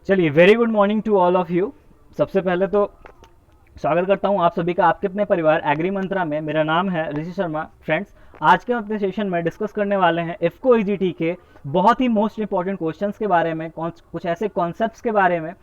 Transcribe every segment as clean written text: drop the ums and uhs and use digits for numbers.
चलिए, very good morning to all of you. सबसे पहले तो स्वागत करता हूं आप सभी का आपके अपने परिवार एग्री मंत्रा में। मेरा नाम है ऋषि शर्मा। फ्रेंड्स, आज के अपने सेशन में डिस्कस करने वाले हैं इफ्को ईजीटी के बहुत ही मोस्ट इंपॉर्टेंट क्वेश्चंस के बारे में, कुछ ऐसे कॉन्सेप्ट्स के बारे में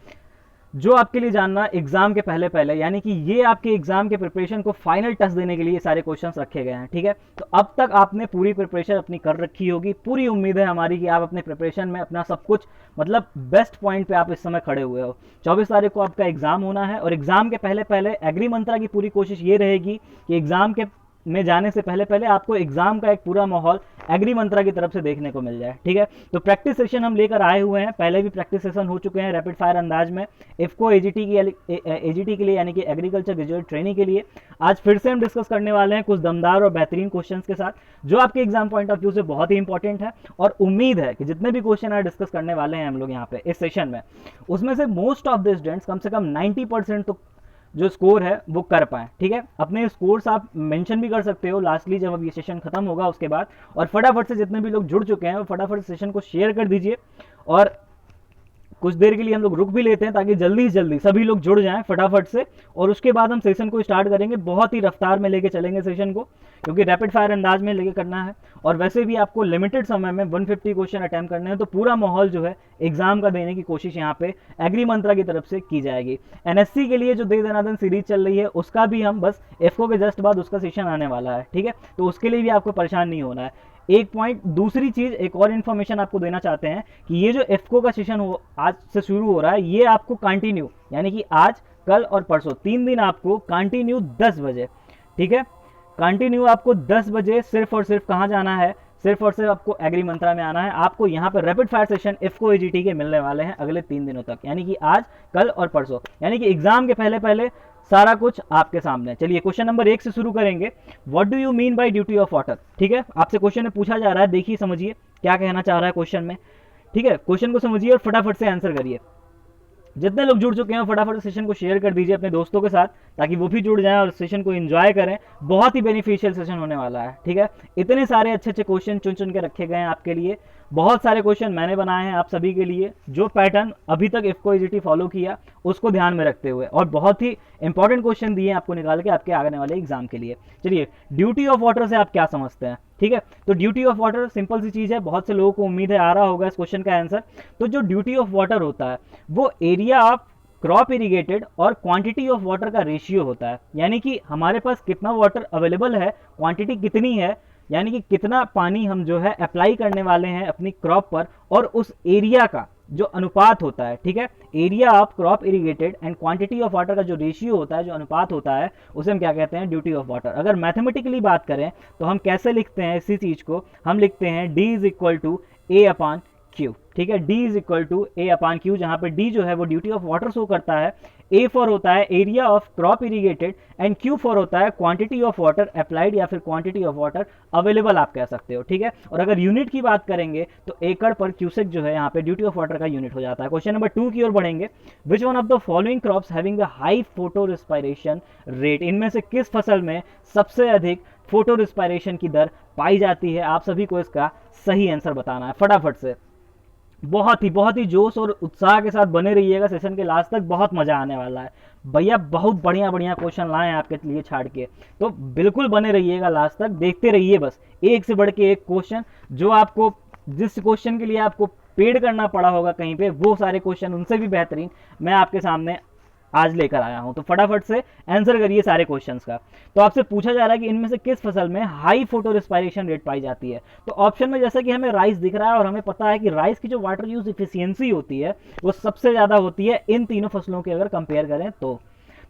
जो आपके लिए जानना एग्जाम के पहले पहले, यानी कि ये आपके एग्जाम के प्रिपरेशन को फाइनल टच देने के लिए सारे क्वेश्चंस रखे गए हैं। ठीक है, तो अब तक आपने पूरी प्रिपरेशन अपनी कर रखी होगी। पूरी उम्मीद है हमारी कि आप अपने प्रिपरेशन में अपना सब कुछ मतलब बेस्ट पॉइंट पे आप इस समय खड़े हुए हो। 24 तारीख को आपका एग्जाम होना है और एग्जाम के पहले पहले एग्री मंत्रा की पूरी कोशिश ये रहेगी कि एग्जाम के में जाने से पहले पहले आपको एग्जाम का एक पूरा माहौल एग्री मंत्रा की तरफ से देखने को मिल जाए। ठीक है, तो प्रैक्टिस सेशन हम लेकर आए हुए हैं। पहले भी प्रैक्टिस सेशन हो चुके हैं रैपिड फायर अंदाज में इफ्को एजीटी के लिए, यानी कि एग्रीकल्चर ग्रेजुएट ट्रेनिंग के लिए। आज फिर से हम डिस्कस करने वाले हैं कुछ दमदार और बेहतरीन क्वेश्चंस के साथ, जो आपके एग्जाम पॉइंट ऑफ व्यू से बहुत ही इंपॉर्टेंट है। और उम्मीद है कि जितने भी क्वेश्चन आज डिस्कस करने वाले हैं हम लोग यहाँ पे इस सेशन में, उसमें से मोस्ट ऑफ द स्टूडेंट्स कम से कम 90% तो जो स्कोर है वो कर पाए। ठीक है, अपने स्कोर्स आप मेंशन भी कर सकते हो लास्टली जब अब ये सेशन खत्म होगा उसके बाद। और फटाफट से जितने भी लोग जुड़ चुके हैं वो फटाफट सेशन को शेयर कर दीजिए। और कुछ देर के लिए हम लोग रुक भी लेते हैं ताकि जल्दी से जल्दी सभी लोग जुड़ जाएं फटाफट से, और उसके बाद हम सेशन को स्टार्ट करेंगे। बहुत ही रफ्तार में लेके चलेंगे सेशन को, क्योंकि रैपिड फायर अंदाज में लेके करना है। और वैसे भी आपको लिमिटेड समय में 150 क्वेश्चन अटैम्प्ट करने हैं, तो पूरा माहौल जो है एग्जाम का देने की कोशिश यहाँ पे एग्री मंत्रा की तरफ से की जाएगी। एनएससी के लिए जो दे दनादन सीरीज चल रही है उसका भी हम बस एफको के जस्ट बाद उसका सेशन आने वाला है। ठीक है, तो उसके लिए भी आपको परेशान नहीं होना है। एक पॉइंट, दूसरी चीज, एक और इन्फॉर्मेशन आपको देना चाहते हैं कि ये जो एफको का सेशन हो आज से शुरू हो रहा है, ये आपको कंटिन्यू, यानी कि आज, कल और परसों 3 दिन आपको कंटिन्यू 10 बजे, ठीक है, कंटिन्यू आपको 10 बजे सिर्फ और सिर्फ कहाँ जाना है, सिर्फ और सिर्फ आपको एग्री मंत्रा में आना है। आपको यहाँ पर rapid fire session IFFCO AGT के मिलने वाले हैं अगले 3 दिनों तक, यानी कि आज, कल और परसों, यानी कि एग्जाम के पहले पहले सारा कुछ आपके सामने। चलिए, क्वेश्चन नंबर 1 से शुरू करेंगे। What do you mean by duty of water? ठीक है, आपसे क्वेश्चन में पूछा जा रहा है, देखिए समझिए क्या कहना चाह रहा है क्वेश्चन में। ठीक है, क्वेश्चन को समझिए और फटाफट से आंसर करिए। जितने लोग जुड़ चुके हैं फटाफट सेशन को शेयर कर दीजिए अपने दोस्तों के साथ, ताकि वो भी जुड़ जाएं और सेशन को एंजॉय करें। बहुत ही बेनिफिशियल सेशन होने वाला है। ठीक है, इतने सारे अच्छे अच्छे क्वेश्चन चुन चुन के रखे गए हैं आपके लिए। बहुत सारे क्वेश्चन मैंने बनाए हैं आप सभी के लिए, जो पैटर्न अभी तक इफ्को एजीटी फॉलो किया उसको ध्यान में रखते हुए, और बहुत ही इंपॉर्टेंट क्वेश्चन दिए आपको निकाल के आपके आने वाले एग्जाम के लिए। चलिए, ड्यूटी ऑफ वाटर से आप क्या समझते हैं? ठीक है, तो ड्यूटी ऑफ वाटर सिंपल सी चीज है, बहुत से लोगों को उम्मीद है आ रहा होगा इस क्वेश्चन का आंसर। तो जो ड्यूटी ऑफ वाटर होता है वो एरिया ऑफ क्रॉप इरिगेटेड और क्वांटिटी ऑफ वाटर का रेशियो होता है, यानी कि हमारे पास कितना वाटर अवेलेबल है, क्वांटिटी कितनी है, यानी कि कितना पानी हम जो है अप्लाई करने वाले हैं अपनी क्रॉप पर, और उस एरिया का जो अनुपात होता है। ठीक है, area of crop irrigated and quantity of water का जो रेशियो होता है, जो अनुपात होता है, उसे हम क्या कहते हैं? Duty of water. अगर मैथमेटिकली बात करें तो हम कैसे लिखते हैं इसी चीज को? हम लिखते हैं D is equal to A upon Q. ठीक है, D is equal to A upon Q, जहां पे D जो है वो ड्यूटी ऑफ वाटर शो करता है, A फॉर होता है area of crop irrigated, and Q for होता है क्वांटिटी ऑफ वाटर अप्लाइड या फिर क्वांटिटी ऑफ वाटर अवेलेबल आप कह सकते हो। ठीक है, और अगर यूनिट की बात करेंगे तो एकड़ पर क्यूसेक जो है यहाँ पे ड्यूटी ऑफ वाटर का यूनिट हो जाता है। क्वेश्चन नंबर 2 की ओर बढ़ेंगे। Which one of the following crops having a high photo respiration rate? इनमें से किस फसल में सबसे अधिक फोटो रिस्पायरेशन की दर पाई जाती है? आप सभी को इसका सही आंसर बताना है फटाफट से। बहुत ही जोश और उत्साह के साथ बने रहिएगा सेशन के लास्ट तक, बहुत मजा आने वाला है। भैया बहुत बढ़िया बढ़िया क्वेश्चन लाए हैं आपके लिए छाड़ के, तो बिल्कुल बने रहिएगा लास्ट तक, देखते रहिए बस, एक से बढ़ के एक क्वेश्चन। जो आपको, जिस क्वेश्चन के लिए आपको पेड करना पड़ा होगा कहीं पे, वो सारे क्वेश्चन उनसे भी बेहतरीन मैं आपके सामने आज लेकर आया हूं। तो फटाफट से आंसर करिए सारे क्वेश्चंस का। तो आपसे पूछा जा रहा है कि इनमें से किस फसल में हाई फोटो रिस्पायरेशन रेट पाई जाती है? तो ऑप्शन में जैसा कि हमें राइस दिख रहा है, और हमें पता है कि राइस की जो वाटर यूज इफिशियंसी होती है वो सबसे ज्यादा होती है इन तीनों फसलों के अगर कंपेयर करें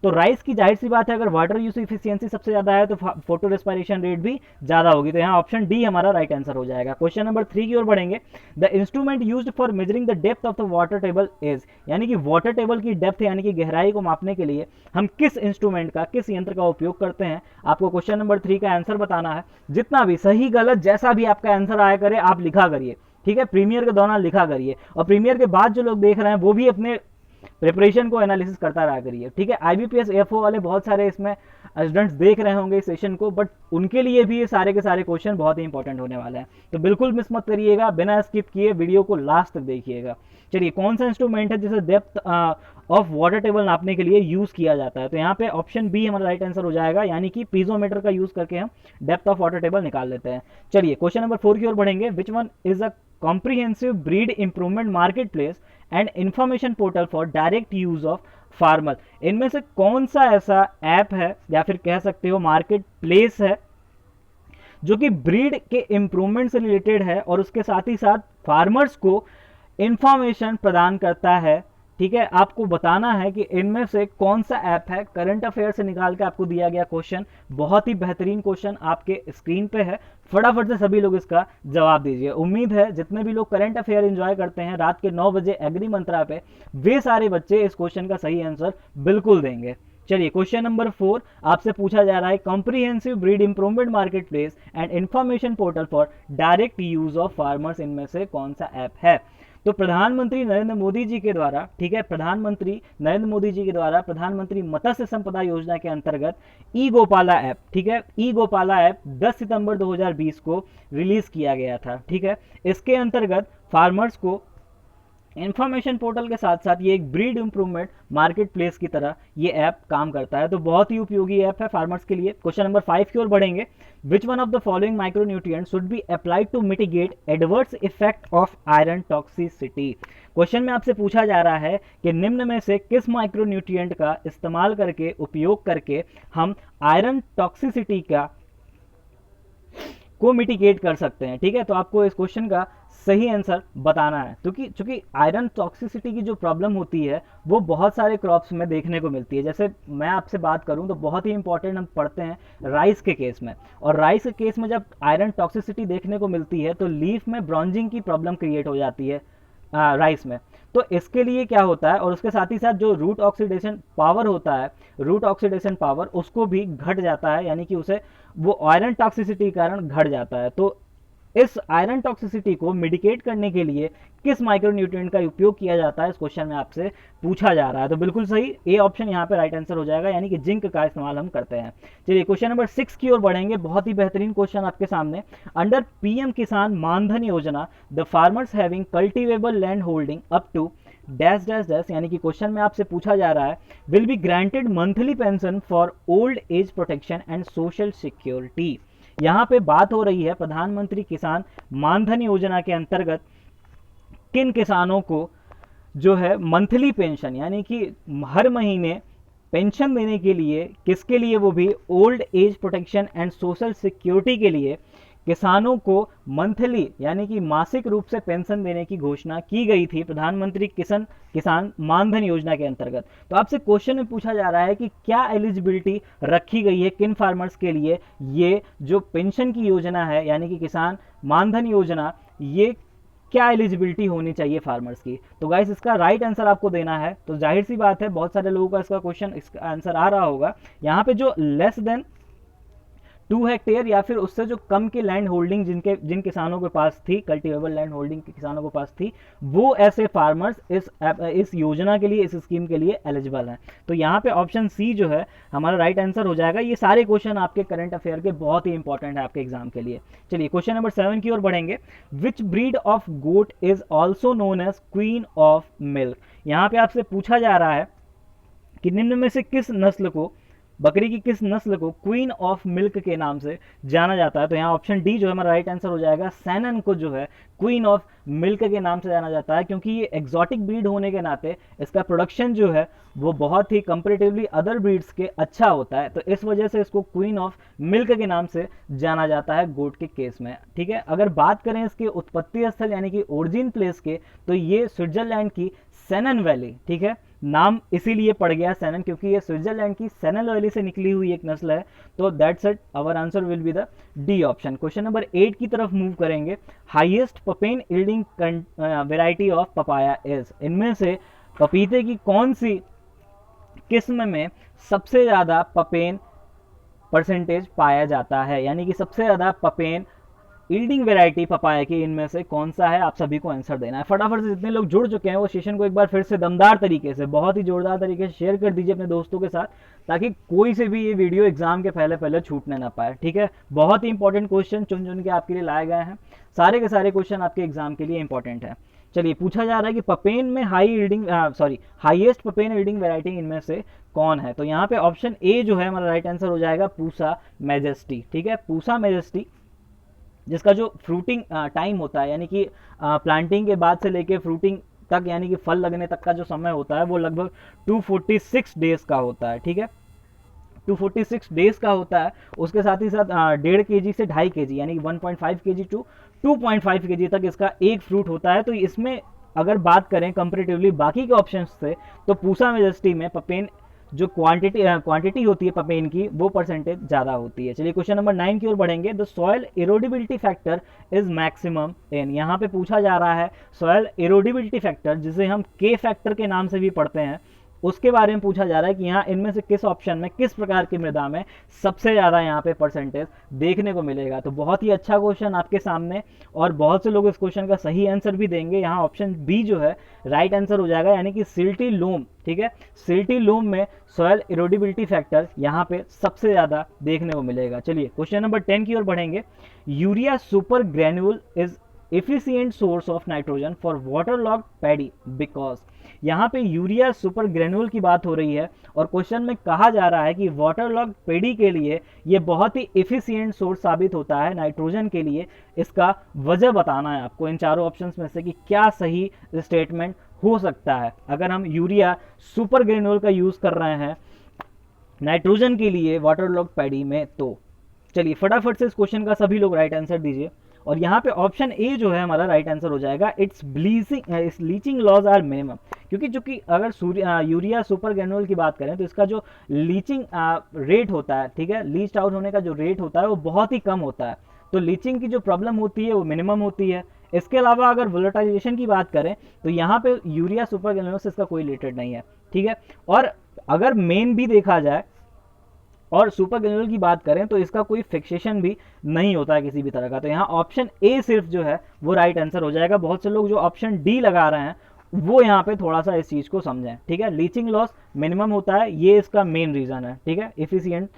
तो राइस की जाहिर सी बात है, अगर वाटर यूज इफिशियंसी सबसे ज्यादा है तो फोटो रेस्पायरेशन रेट भी ज्यादा होगी। तो यहाँ ऑप्शन डी हमारा राइट आंसर हो जाएगा। क्वेश्चन नंबर 3 की ओर बढ़ेंगे। The instrument used for measuring the depth of the water table is, यानी कि वाटर टेबल की डेप्थ यानी कि गहराई को मापने के लिए हम किस इंस्ट्रूमेंट का, किस यंत्र का उपयोग करते हैं? आपको क्वेश्चन नंबर 3 का आंसर बताना है। जितना भी सही गलत जैसा भी आपका आंसर आया करे आप लिखा करिए। ठीक है, प्रीमियर के दौरान लिखा करिए, और प्रीमियर के बाद जो लोग देख रहे हैं वो भी अपने प्रिपरेशन को एनालिसिस करता रहा करिए। ठीक है, IBPS AFO वाले बहुत सारे इसमें स्टूडेंट्स देख रहे होंगे इस सेशन को, बट उनके लिए भी ये सारे के सारे क्वेश्चन बहुत ही इंपॉर्टेंट होने वाले हैं। तो बिल्कुल मिस मत करिएगा, बिना स्किप किए वीडियो को लास्ट तक देखिएगा। चलिए कौन सा इंस्ट्रूमेंट है जिसे डेप्थ ऑफ वाटर टेबल नापने के लिए यूज किया जाता है? तो यहाँ पे ऑप्शन बी हमारा राइट आंसर हो जाएगा, यानी कि पीजोमीटर का यूज करके हम डेप्थ ऑफ वाटर टेबल निकाल लेते हैं। चलिए क्वेश्चन नंबर 4 की ओर बढ़ेंगे। Which one is a comprehensive breed improvement market place and information portal for direct use of farmer? इनमें से कौन सा ऐसा ऐप है या फिर कह सकते हो मार्केट प्लेस है जो कि ब्रीड के इंप्रूवमेंट से रिलेटेड है और उसके साथ ही साथ फार्मर्स को इंफॉर्मेशन प्रदान करता है? ठीक है, आपको बताना है कि इनमें से कौन सा ऐप है। करंट अफेयर से निकाल के आपको दिया गया क्वेश्चन, बहुत ही बेहतरीन क्वेश्चन आपके स्क्रीन पे है, फटाफट से सभी लोग इसका जवाब दीजिए। उम्मीद है जितने भी लोग करंट अफेयर एंजॉय करते हैं रात के 9 बजे एग्री मंत्रा पे, वे सारे बच्चे इस क्वेश्चन का सही आंसर बिल्कुल देंगे। चलिए क्वेश्चन नंबर 4 आपसे पूछा जा रहा है, comprehensive breed improvement market place and information portal for direct use of farmers, इनमें से कौन सा ऐप है? तो प्रधानमंत्री नरेंद्र मोदी जी के द्वारा, ठीक है, प्रधानमंत्री नरेंद्र मोदी जी के द्वारा प्रधानमंत्री मत्स्य संपदा योजना के अंतर्गत ई गोपाला ऐप, ठीक है, ई गोपाला ऐप 10 सितंबर 2020 को रिलीज किया गया था। ठीक है, इसके अंतर्गत फार्मर्स को इंफॉर्मेशन पोर्टल के साथ साथ ये एक ब्रीड इंप्रूवमेंट मार्केट प्लेस की तरह ये ऐप काम करता है, तो बहुत ही उपयोगी ऐप है फार्मर्स के लिए। क्वेश्चन नंबर 5 की ओर बढ़ेंगे। Which one of the following micronutrients should be applied to mitigate adverse effect of iron toxicity? Question में आपसे पूछा जा रहा है कि निम्न में से किस माइक्रोन्यूट्रिएंट का इस्तेमाल करके, उपयोग करके हम आयरन टॉक्सिसिटी को मिटिगेट कर सकते हैं? ठीक है, तो आपको इस क्वेश्चन का सही आंसर बताना है, क्योंकि चूंकि आयरन टॉक्सिसिटी की जो प्रॉब्लम होती है वो बहुत सारे क्रॉप्स में देखने को मिलती है। जैसे मैं आपसे बात करूं तो बहुत ही इंपॉर्टेंट हम पढ़ते हैं राइस के केस में, और राइस के केस में जब आयरन टॉक्सिसिटी देखने को मिलती है तो लीफ में ब्रॉन्जिंग की प्रॉब्लम क्रिएट हो जाती है राइस में। तो इसके लिए क्या होता है, और उसके साथ ही साथ जो रूट ऑक्सीडेशन पावर होता है, रूट ऑक्सीडेशन पावर उसको भी घट जाता है, यानी कि उसे वो आयरन टॉक्सिसिटी के कारण घट जाता है। तो इस आयरन टॉक्सिसिटी को मिटिगेट करने के लिए किस माइक्रोन्यूट्रिएंट का उपयोग किया जाता है, इस क्वेश्चन में आपसे पूछा जा रहा है। तो बिल्कुल सही, ए ऑप्शन यहाँ पे राइट आंसर हो जाएगा, यानी कि जिंक का इस्तेमाल हम करते हैं। चलिए क्वेश्चन नंबर 6 की ओर बढ़ेंगे। बहुत ही बेहतरीन क्वेश्चन आपके सामने। Under PM Kisan Maandhan Yojana the farmers having cultivable land holding up to dash dash dash, यानी कि क्वेश्चन में आपसे पूछा जा रहा है, will be granted monthly pension for old age protection and social security? यहाँ पे बात हो रही है प्रधानमंत्री किसान मानधन योजना के अंतर्गत किन किसानों को जो है मंथली पेंशन, यानी कि हर महीने पेंशन देने के लिए, किसके लिए, वो भी old age protection and social security के लिए किसानों को मंथली यानी कि मासिक रूप से पेंशन देने की घोषणा की गई थी प्रधानमंत्री किसान मानधन योजना के अंतर्गत। तो आपसे क्वेश्चन में पूछा जा रहा है कि क्या एलिजिबिलिटी रखी गई है किन फार्मर्स के लिए, ये जो पेंशन की योजना है यानी कि किसान मानधन योजना, ये क्या एलिजिबिलिटी होनी चाहिए फार्मर्स की? तो गाइस इसका राइट आंसर आपको देना है। तो जाहिर सी बात है बहुत सारे लोगों का इसका क्वेश्चन, इसका आंसर आ रहा होगा। यहाँ पे जो लेस देन 2 हेक्टेयर या फिर उससे जो कम की लैंड होल्डिंग जिन किसानों के पास थी, कल्टीवेबल लैंड होल्डिंग के किसानों के पास थी, वो ऐसे फार्मर्स इस योजना के लिए, इस स्कीम के लिए एलिजिबल हैं। तो यहाँ पे ऑप्शन सी जो है हमारा राइट आंसर हो जाएगा। ये सारे क्वेश्चन आपके करंट अफेयर के बहुत ही इंपॉर्टेंट है आपके एग्जाम के लिए। चलिए क्वेश्चन नंबर 7 की ओर बढ़ेंगे। Which breed of goat is also known as queen of milk? यहाँ पे आपसे पूछा जा रहा है कि निम्न में से किस नस्ल को, बकरी की किस नस्ल को क्वीन ऑफ मिल्क के नाम से जाना जाता है? तो यहाँ ऑप्शन डी जो है हमारा राइट आंसर हो जाएगा। सैनन को जो है क्वीन ऑफ मिल्क के नाम से जाना जाता है, क्योंकि ये एग्जॉटिक ब्रीड होने के नाते इसका प्रोडक्शन जो है वो बहुत ही कंपेरेटिवली अदर ब्रीड्स के अच्छा होता है, तो इस वजह से इसको क्वीन ऑफ मिल्क के नाम से जाना जाता है गोट के केस में। ठीक है, अगर बात करें इसके उत्पत्ति स्थल यानी कि ओरिजिन प्लेस के, तो ये स्विट्जरलैंड की सैनन वैली, ठीक है, नाम इसीलिए पड़ गया सैनन क्योंकि ये स्विट्जरलैंड की सैनन वैली से निकली हुई एक नस्ल है। तो that's it, our answer will be the D option. Question number 8 की तरफ मूव करेंगे। Highest papain yielding variety of papaya is? इनमें से पपीते की कौन सी किस्म में सबसे ज्यादा पपेन परसेंटेज पाया जाता है, यानी कि सबसे ज्यादा पपेन यील्डिंग वेराइटी पपाया की इनमें से कौन सा है? आप सभी को आंसर देना है। फटाफट से जितने लोग जुड़ चुके हैं वो सेशन को एक बार फिर से दमदार तरीके से, बहुत ही जोरदार तरीके से शेयर कर दीजिए अपने दोस्तों के साथ, ताकि कोई से भी ये वीडियो एग्जाम के पहले छूटने ना पाए। ठीक है, बहुत ही इंपॉर्टेंट क्वेश्चन चुन चुन के आपके लिए लाए गए हैं, सारे के सारे क्वेश्चन आपके एग्जाम के लिए इंपॉर्टेंट है। चलिए पूछा जा रहा है कि पपेन में हाईएस्ट पपेन यील्डिंग वैरायटी इनमें से कौन है। तो यहाँ पे ऑप्शन ए जो है हमारा राइट आंसर हो जाएगा पूसा मैजेस्टी। ठीक है, पूसा मैजेस्टी, जिसका जो फ्रूटिंग टाइम होता है यानी कि प्लांटिंग के बाद से लेके फ्रूटिंग तक यानी कि फल लगने तक का जो समय होता है वो लगभग 246 डेज का होता है। ठीक है, 246 डेज का होता है। उसके साथ ही साथ 1.5 kg से 2.5 kg यानी कि 1.5 kg टू 2.5 kg तक इसका एक फ्रूट होता है। तो इसमें अगर बात करें कंपेरेटिवली बाकी के ऑप्शंस से, तो पूसा मेजेस्टी में पपेन जो क्वांटिटी होती है पपेन की, वो परसेंटेज ज़्यादा होती है। चलिए क्वेश्चन नंबर 9 की ओर बढ़ेंगे। The soil erodibility factor is maximum in. यहाँ पे पूछा जा रहा है सॉयल इरोडिबिलिटी फैक्टर, जिसे हम के फैक्टर के नाम से भी पढ़ते हैं, उसके बारे में पूछा जा रहा है कि यहाँ इनमें से किस ऑप्शन में, किस प्रकार की मृदा में सबसे ज़्यादा यहाँ पे परसेंटेज देखने को मिलेगा। तो बहुत ही अच्छा क्वेश्चन आपके सामने, और बहुत से लोग इस क्वेश्चन का सही आंसर भी देंगे। यहाँ ऑप्शन बी जो है राइट आंसर हो जाएगा, यानी कि सिल्टी लोम। ठीक है, सिल्टी लोम में सॉयल इरोडिबिलिटी फैक्टर यहाँ पे सबसे ज़्यादा देखने को मिलेगा। चलिए क्वेश्चन नंबर 10 की ओर बढ़ेंगे। Urea super granule is efficient source of nitrogen for waterlogged paddy because। यहाँ पे यूरिया सुपर ग्रेन्यूल की बात हो रही है, और क्वेश्चन में कहा जा रहा है कि वाटरलॉग पेडी के लिए ये बहुत ही एफिशिएंट सोर्स साबित होता है नाइट्रोजन के लिए। इसका वजह बताना है आपको इन चारों ऑप्शंस में से कि क्या सही स्टेटमेंट हो सकता है अगर हम यूरिया सुपर ग्रेन्यूल का यूज़ कर रहे हैं नाइट्रोजन के लिए वाटरलॉग पैडी में। तो चलिए फटाफट से इस क्वेश्चन का सभी लोग राइट आंसर दीजिए, और यहाँ पे ऑप्शन ए जो है हमारा राइट आंसर हो जाएगा। Its leaching losses are minimum, क्योंकि चूंकि अगर यूरिया सुपर ग्रेन्यूल की बात करें तो इसका जो लीचिंग रेट होता है, ठीक है, लीच आउट होने का जो रेट होता है वो बहुत ही कम होता है। तो लीचिंग की जो प्रॉब्लम होती है वो मिनिमम होती है। इसके अलावा अगर वोलेटाइजेशन की बात करें तो यहाँ पे यूरिया सुपर ग्रेन्यूल से इसका कोई रिलेटेड नहीं है। ठीक है, और अगर मेन भी देखा जाए और सुपर ग्रेन्यूल की बात करें तो इसका कोई फिक्सेशन भी नहीं होता है किसी भी तरह का। तो यहाँ ऑप्शन ए सिर्फ जो है वो राइट आंसर हो जाएगा। बहुत से लोग जो ऑप्शन डी लगा रहे हैं वो यहाँ पे थोड़ा सा इस चीज़ को समझें। ठीक है, लीचिंग लॉस मिनिमम होता है, ये इसका मेन रीज़न है। ठीक है, एफिशिएंट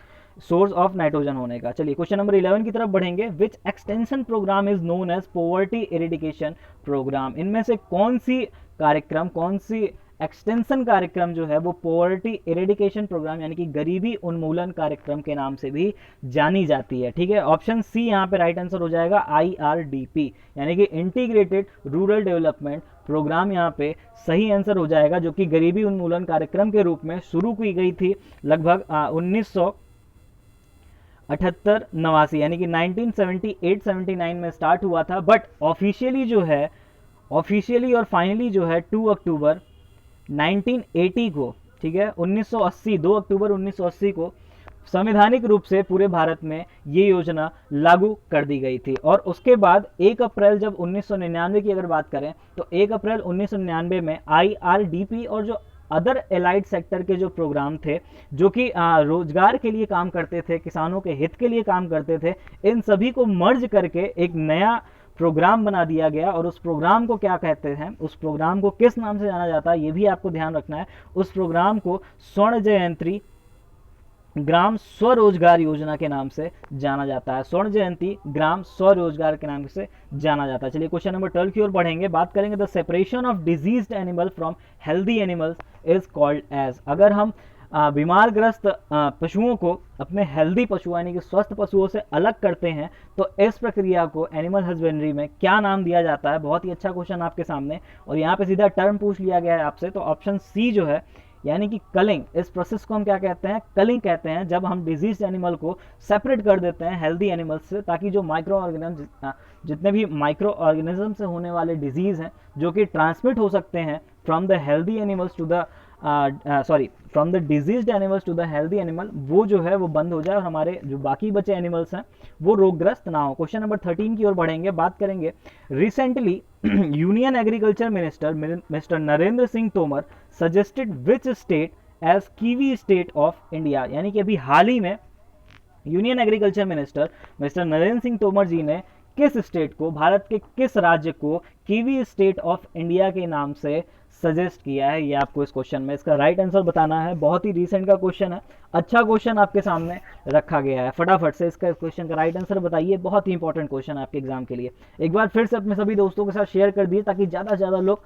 सोर्स ऑफ नाइट्रोजन होने का। चलिए क्वेश्चन नंबर 11 की तरफ बढ़ेंगे। Which extension programme is known as poverty eradication programme. इनमें से कौन सी कार्यक्रम, कौन सी एक्सटेंशन कार्यक्रम जो है वो पॉवर्टी इरेडिकेशन प्रोग्राम यानी कि गरीबी उन्मूलन कार्यक्रम के नाम से भी जानी जाती है। ठीक है, ऑप्शन सी यहाँ पे राइट आंसर हो जाएगा IRDP यानी कि इंटीग्रेटेड रूरल डेवलपमेंट प्रोग्राम यहाँ पे सही आंसर हो जाएगा, जो कि गरीबी उन्मूलन कार्यक्रम के रूप में शुरू की गई थी लगभग 1978-89 यानी कि 1978-79 में स्टार्ट हुआ था। बट ऑफिशियली जो है, ऑफिशियली और फाइनली जो है 2 अक्टूबर 1980 को, ठीक है, 1980 2 अक्टूबर 1980 को संवैधानिक रूप से पूरे भारत में ये योजना लागू कर दी गई थी। और उसके बाद 1 अप्रैल जब 1999 की अगर बात करें तो 1 अप्रैल 1999 में IRDP और जो अदर एलाइड सेक्टर के जो प्रोग्राम थे जो कि रोजगार के लिए काम करते थे, किसानों के हित के लिए काम करते थे, इन सभी को मर्ज करके एक नया प्रोग्राम बना दिया गया। और उस प्रोग्राम को क्या कहते हैं, उस प्रोग्राम को किस नाम से जाना जाता है ये भी आपको ध्यान रखना है। उस प्रोग्राम को स्वर्ण जयंती ग्राम स्वरोजगार योजना के नाम से जाना जाता है। स्वर्ण जयंती ग्राम स्वरोजगार के नाम से जाना जाता है। चलिए क्वेश्चन नंबर 12 की ओर बढ़ेंगे, बात करेंगे the separation of diseased animal from healthy animals is called as. अगर हम बीमार ग्रस्त पशुओं को अपने हेल्दी पशु यानी कि स्वस्थ पशुओं से अलग करते हैं तो इस प्रक्रिया को एनिमल हस्बेंड्री में क्या नाम दिया जाता है। बहुत ही अच्छा क्वेश्चन आपके सामने, और यहाँ पे सीधा टर्म पूछ लिया गया है आपसे। तो ऑप्शन सी जो है यानी कि कलिंग, इस प्रोसेस को हम क्या कहते हैं, कलिंग कहते हैं, जब हम डिजीज एनिमल को सेपरेट कर देते हैं हेल्दी एनिमल्स से, ताकि जो माइक्रो ऑर्गेनिज्म, जितने भी माइक्रो ऑर्गेनिज्म से होने वाले डिजीज हैं जो कि ट्रांसमिट हो सकते हैं from the healthy animals to the from the diseased animals to the healthy animal, वो जो है वो बंद हो जाए और हमारे जो बाकी बचे एनिमल्स हैं वो रोगग्रस्त ना हो। क्वेश्चन नंबर 13 की ओर बढ़ेंगे, बात करेंगे recently union agriculture minister mister Narendra Singh Tomar suggested which state as kiwi state of India. यानी कि अभी हाल ही में union agriculture minister mister Narendra Singh Tomar ji ने किस स्टेट को, भारत के किस राज्य को कीवी स्टेट ऑफ इंडिया के नाम से सजेस्ट किया है, ये आपको इस क्वेश्चन में इसका राइट आंसर बताना है। बहुत ही रिसेंट का क्वेश्चन है, अच्छा क्वेश्चन आपके सामने रखा गया है। फटाफट से इसका क्वेश्चन का राइट आंसर बताइए, बहुत ही इंपॉर्टेंट क्वेश्चन है आपके एग्जाम के लिए। एक बार फिर से अपने सभी दोस्तों के साथ शेयर कर दिए ताकि ज़्यादा से ज़्यादा लोग